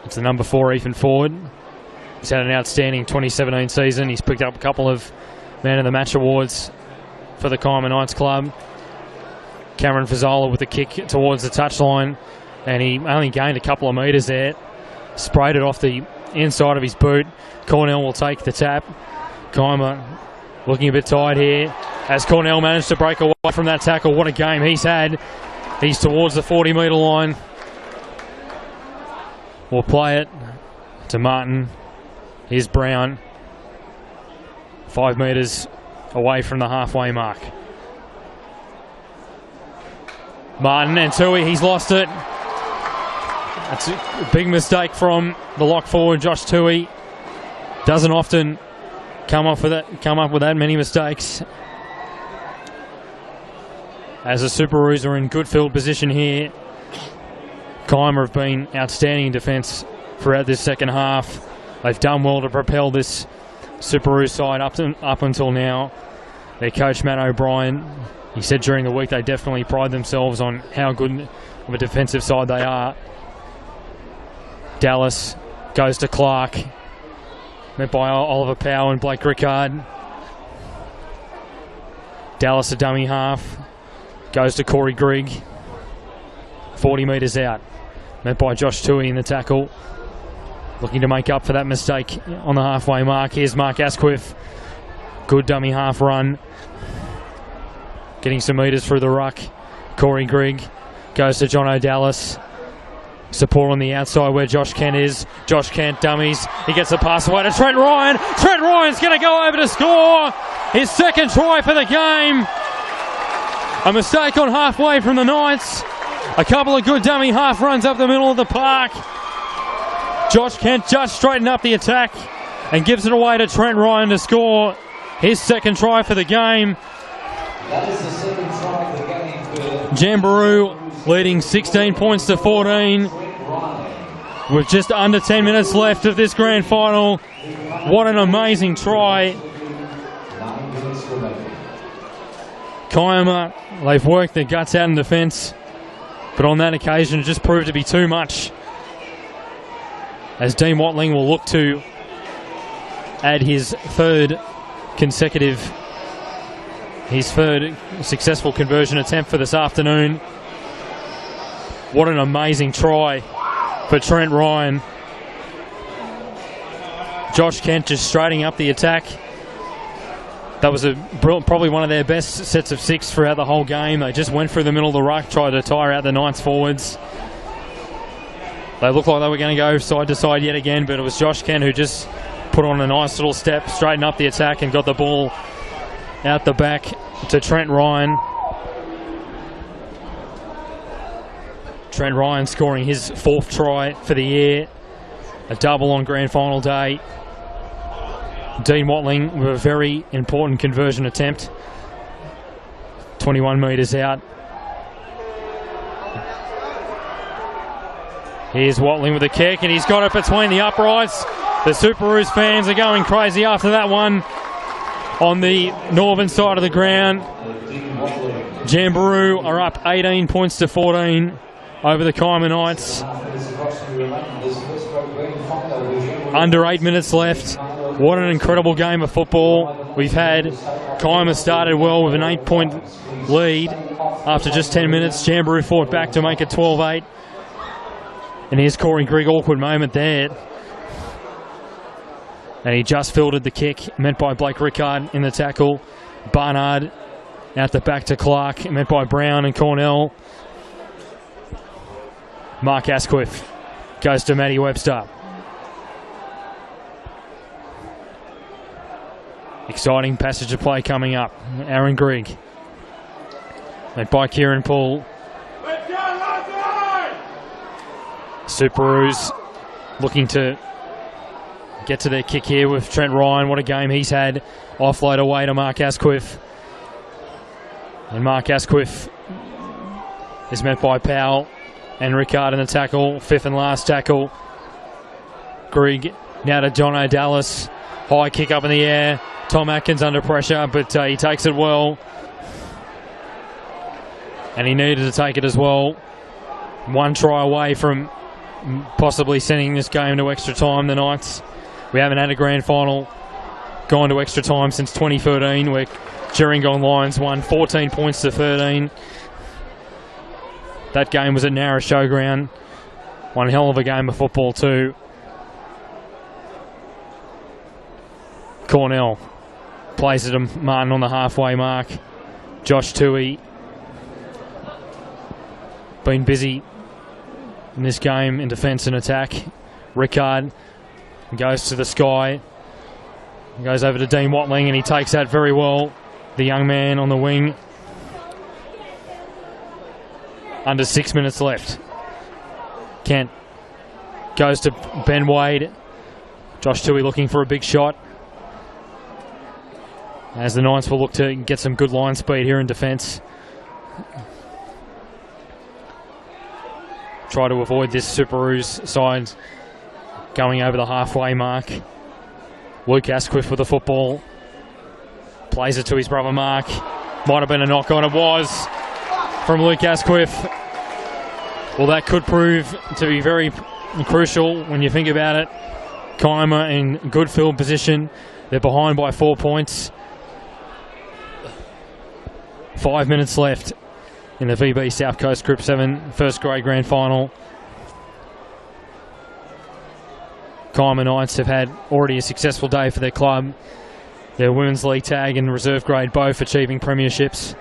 [SPEAKER 2] It's the number 4 Ethan Ford. He's had an outstanding 2017 season. He's picked up a couple of Man of the Match awards for the Kiama Knights club. Cameron Fazzola with the kick towards the touchline, and he only gained a couple of metres there. Sprayed it off the inside of his boot. Cornell will take the tap. Kiama looking a bit tired here as Cornell managed to break away from that tackle. What a game he's had. He's towards the 40-metre line. We'll play it to Martin. Here's Brown. 5 metres away from the halfway mark. Martin and Tui, he's lost it. That's a big mistake from the lock forward, Josh Tui. Doesn't often come up with that many mistakes. As the Superoos are in good field position here. Kiama have been outstanding in defence throughout this second half. They've done well to propel this Superoos side up until now. Their coach, Matt O'Brien, he said during the week they definitely pride themselves on how good of a defensive side they are. Dallas goes to Clark, met by Oliver Powell and Blake Rickard. Dallas a dummy half, goes to Corey Grigg, 40 metres out, met by Josh Tui in the tackle. Looking to make up for that mistake on the halfway mark. Here's Mark Asquith. Good dummy half run. Getting some metres through the ruck. Corey Grigg goes to John O'Dallas. Support on the outside where Josh Kent is. Josh Kent dummies. He gets the pass away to Trent Ryan. Trent Ryan's going to go over to score his second try for the game. A mistake on halfway from the Knights. A couple of good dummy half runs up the middle of the park. Josh Kent just straightened up the attack and gives it away to Trent Ryan to score his second try for the game.
[SPEAKER 1] That is the second try of the game for
[SPEAKER 2] Jamberoo leading 16 points to 14 with just under 10 minutes left of this grand final. What an amazing try. Kiama, they've worked their guts out in defence, but on that occasion it just proved to be too much, as Dean Watling will look to add his third successful conversion attempt for this afternoon. What an amazing try for Trent Ryan. Josh Kent just straightening up the attack. That was probably one of their best sets of 6 throughout the whole game. They just went through the middle of the ruck, tried to tire out the Knights forwards. They looked like they were going to go side to side yet again, but it was Josh Kent who just put on a nice little step, straightened up the attack and got the ball out the back to Trent Ryan. Trent Ryan scoring his 4th try for the year. A double on grand final day. Dean Watling with a very important conversion attempt. 21 metres out. Here's Watling with a kick, and he's got it between the uprights. The Superoos fans are going crazy after that one on the northern side of the ground. Jamberoo are up 18 points to 14 over the Kiama Knights. Under 8 minutes left. What an incredible game of football we've had. Kiama started well with an 8-point lead after just 10 minutes. Jamberoo fought back to make it 12-8. And here's Corey Grigg, awkward moment there. And he just fielded the kick, meant by Blake Rickard in the tackle. Barnard out the back to Clark, meant by Brown and Cornell. Mark Asquith goes to Matty Webster. Exciting passage of play coming up. Aaron Grigg, meant by Kieran Poole. Superoos looking to get to their kick here with Trent Ryan. What a game he's had. Offload away to Mark Asquith. And Mark Asquith is met by Powell and Rickard in the tackle. Fifth and last tackle. Grigg now to John O'Dallas. High kick up in the air. Tom Atkins under pressure, but he takes it well. And he needed to take it as well. One try away from possibly sending this game to extra time. The Knights, we haven't had a grand final gone to extra time since 2013, where Gerringong Lions won 14 points to 13. That game was at Narra Showground. One hell of a game of football too. Cornell plays it to Martin on the halfway mark. Josh Toohey been busy in this game in defence and attack. Rickard goes to the sky. Goes over to Dean Watling and he takes that very well. The young man on the wing. Under 6 minutes left. Kent goes to Ben Wade. Josh Toohey looking for a big shot. As the Knights will look to get some good line speed here in defence. Try to avoid this Superoos side going over the halfway mark. Luke Asquith with the football. Plays it to his brother Mark. Might have been a knock on. It was from Luke Asquith. Well, that could prove to be very crucial when you think about it. Kiama in good field position. They're behind by 4 points. 5 minutes left in the VB South Coast Group 7 first grade grand final. Kiama Knights have had already a successful day for their club. Their Women's League tag and reserve grade both achieving premierships.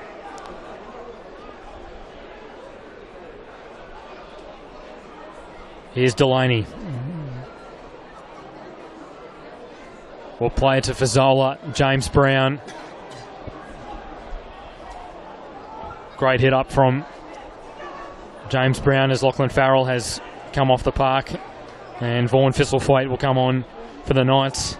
[SPEAKER 2] Here's Delaney. We'll play it to Fazzola. James Brown. Great hit up from James Brown as Lachlan Farrell has come off the park. And Vaughan Thistlethwaite will come on for the Knights.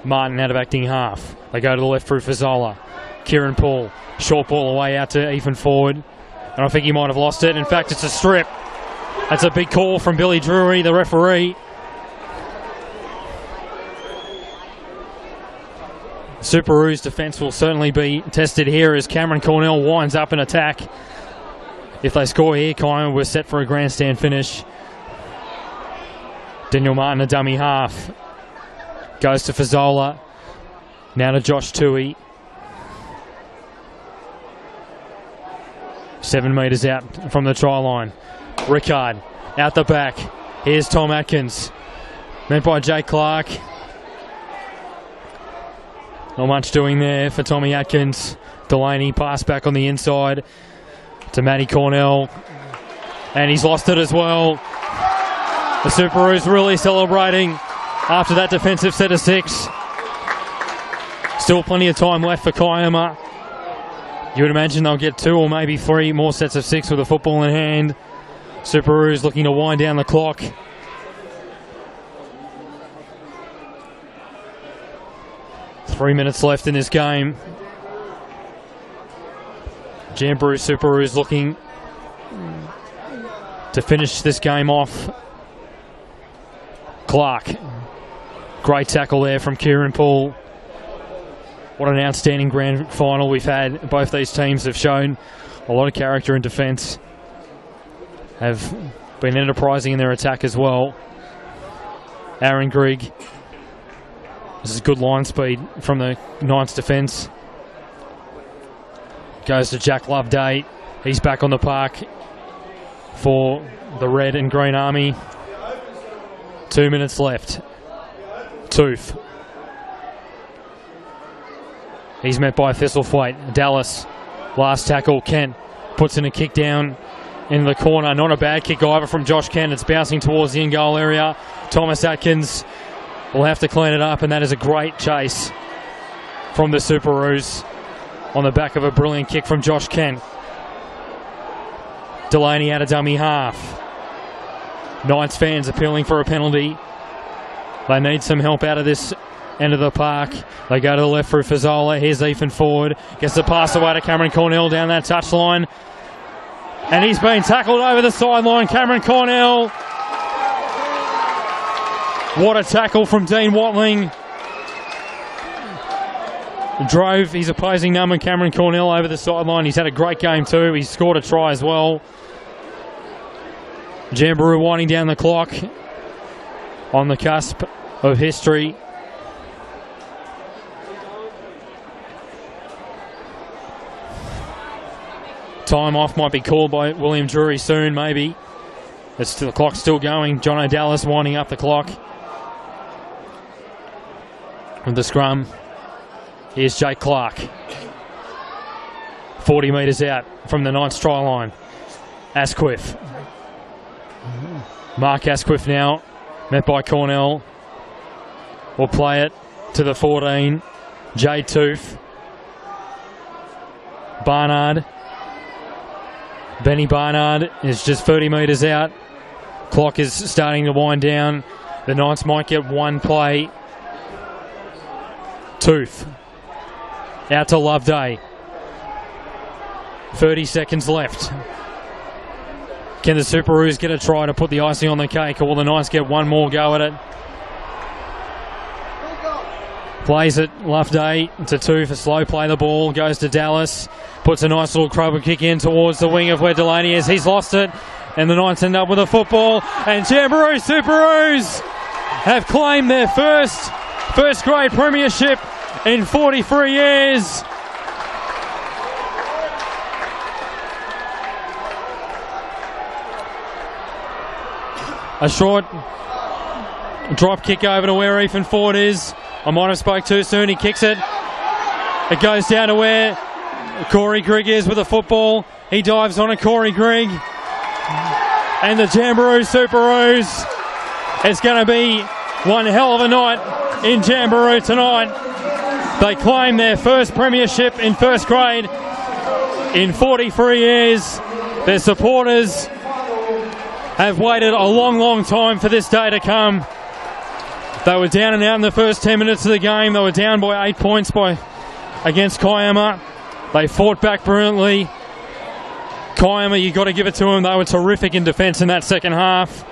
[SPEAKER 2] Martin out of acting half. They go to the left through Fazzola. Kieran Poole. Short ball away out to Ethan Ford. And I think he might have lost it. In fact, it's a strip. That's a big call from Billy Drury, the referee. Superoos defence will certainly be tested here as Cameron Cornell winds up an attack. If they score here, Kiama we're set for a grandstand finish. Daniel Martin, a dummy half. Goes to Fazzola. Now to Josh Toohey. 7 metres out from the try line. Rickard out the back. Here's Tom Atkins. Meant by Jake Clark. Not much doing there for Tommy Atkins. Delaney pass back on the inside to Matty Cornell. And he's lost it as well. The Superoos really celebrating after that defensive set of 6. Still plenty of time left for Kiama. You would imagine they'll get 2 or maybe 3 more sets of 6 with a football in hand. Superoos looking to wind down the clock. Three minutes left in this game. Jamberoo Superoos looking to finish this game off. Clark. Great tackle there from Kieran Poole. What an outstanding grand final we've had. Both these teams have shown a lot of character in defence. Have been enterprising in their attack as well. Aaron Grigg. This is good line speed from the Knights defence. Goes to Jack Loveday. He's back on the park for the Red and Green Army. 2 minutes left. Tooth. He's met by Thistlethwaite. Dallas, last tackle. Kent puts in a kick down in the corner. Not a bad kick either from Josh Kent. It's bouncing towards the in-goal area. Thomas Atkins will have to clean it up, and that is a great chase from the Superoos on the back of a brilliant kick from Josh Kent. Delaney out of dummy half. Knights fans appealing for a penalty. They need some help out of this end of the park. They go to the left through Fazzola. Here's Ethan Ford. Gets the pass away to Cameron Cornell down that touchline. And he's been tackled over the sideline. Cameron Cornell. What a tackle from Dean Watling. Drove his opposing number, Cameron Cornell, over the sideline. He's had a great game too. He's scored a try as well. Jamberoo winding down the clock on the cusp of history. Time off might be called by William Drury soon, maybe. The clock's still going. John O'Dallas winding up the clock. With the scrum, here's Jake Clark. 40 metres out from the Knights try line. Asquith. Mark Asquith now, met by Cornell. Will play it to the 14. Jade Tooth. Barnard. Benny Barnard is just 30 metres out. Clock is starting to wind down. The Knights might get one play. Tooth. Out to Loveday. 30 seconds left. Can the Superoos get a try to put the icing on the cake, or will the Knights get one more go at it? Plays it, Loveday to Tooth, a slow play the ball, goes to Dallas, puts a nice little crowbar kick in towards the wing of where Delaney is. He's lost it, and the Knights end up with a football, and Jamberoo Superoos have claimed their first grade premiership in 43 years. A short drop kick over to where Ethan Ford is. I might have spoke too soon. He kicks it. It goes down to where Corey Grigg is with the football. He dives on it, Corey Grigg. And the Jamberoo Superoos. It's going to be one hell of a night in Jamberoo tonight. They claim their first premiership in first grade in 43 years. Their supporters have waited a long, long time for this day to come. They were down and out in the first 10 minutes of the game. They were down by 8 points against Kiama. They fought back brilliantly. Kiama, you got to give it to them. They were terrific in defence in that second half.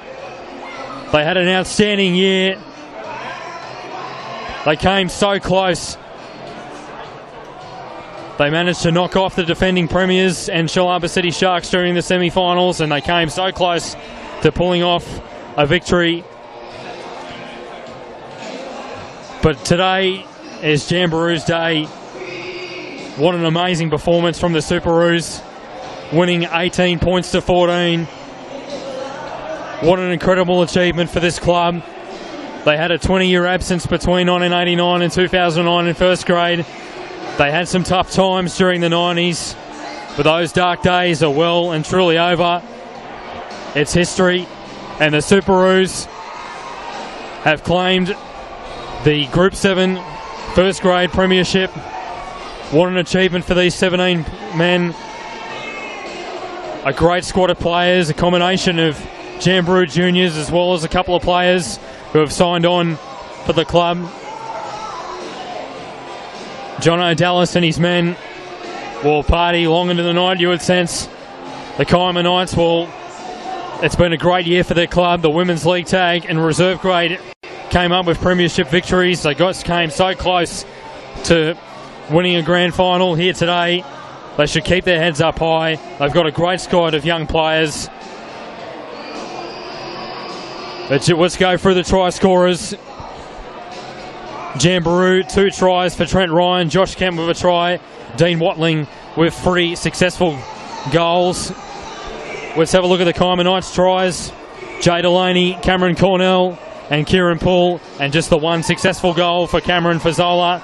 [SPEAKER 2] They had an outstanding year. They came so close. They managed to knock off the defending premiers and Shellharbour City Sharks during the semi-finals, and they came so close to pulling off a victory. But today is Jamberoo's day. What an amazing performance from the Superoos, winning 18 points to 14. What an incredible achievement for this club. They had a 20-year absence between 1989 and 2009 in first grade. They had some tough times during the 90s, but those dark days are well and truly over. It's history, and the Superoos have claimed the Group 7 first grade premiership. What an achievement for these 17 men. A great squad of players, a combination of Jamberoo juniors as well as a couple of players who have signed on for the club. John O'Dallas and his men will party long into the night, you would sense. The Kiama Knights it's been a great year for their club. The Women's League tag and reserve grade came up with premiership victories. They came so close to winning a grand final here today. They should keep their heads up high. They've got a great squad of young players. Let's go through the try scorers. Jamberoo, 2 tries for Trent Ryan. Josh Kemp with a try. Dean Watling with 3 successful goals. Let's have a look at the Kiama Knights tries. Jay Delaney, Cameron Cornell, and Kieran Poole, and just the one successful goal for Cameron Fazzola.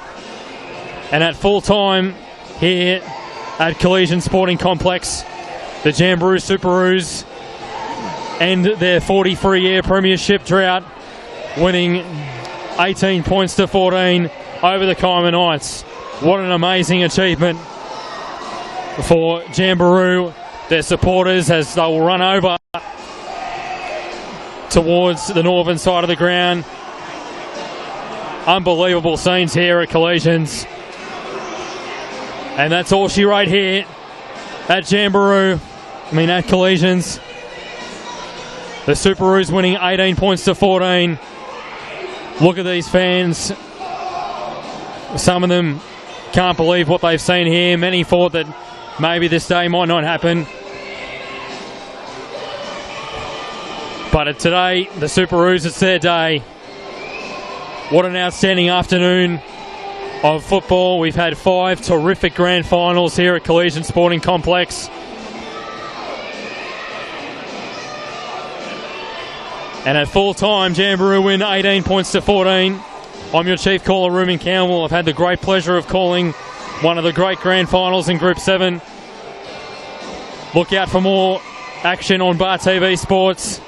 [SPEAKER 2] And at full time here at Collegian Sporting Complex, the Jamberoo Superoos end their 43-year premiership drought, winning 18 points to 14 over the Kiama Knights. What an amazing achievement for Jamberoo, their supporters, as they will run over towards the northern side of the ground. Unbelievable scenes here at Collegians. And that's all she wrote here at Jamberoo. At Collegians. The Superoos winning 18 points to 14. Look at these fans. Some of them can't believe what they've seen here. Many thought that maybe this day might not happen. But today, the Superoos, it's their day. What an outstanding afternoon of football. We've had 5 terrific grand finals here at Collegian Sporting Complex. And at full time, Jamberoo win 18 points to 14. I'm your chief caller, Ruben Campbell. I've had the great pleasure of calling one of the great grand finals in Group 7. Look out for more action on Bar TV Sports.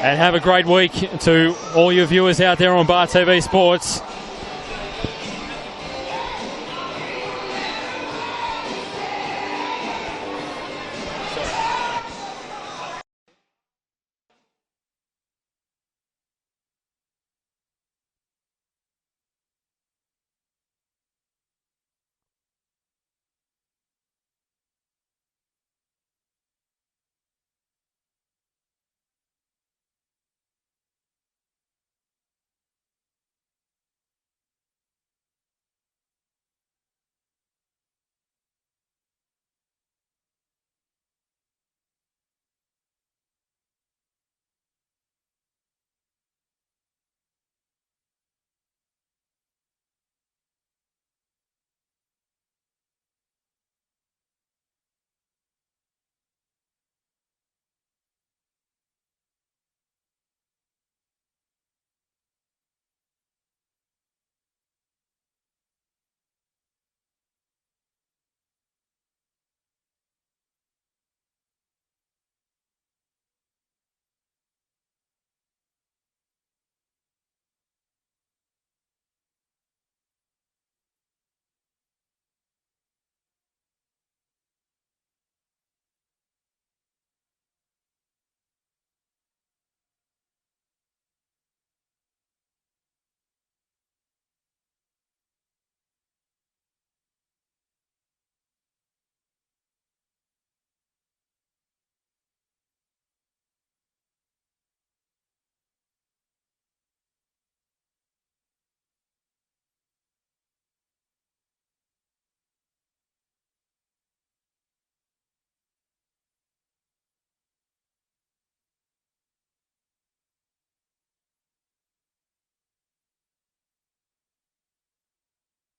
[SPEAKER 2] And have a great week to all your viewers out there on Bar TV Sports.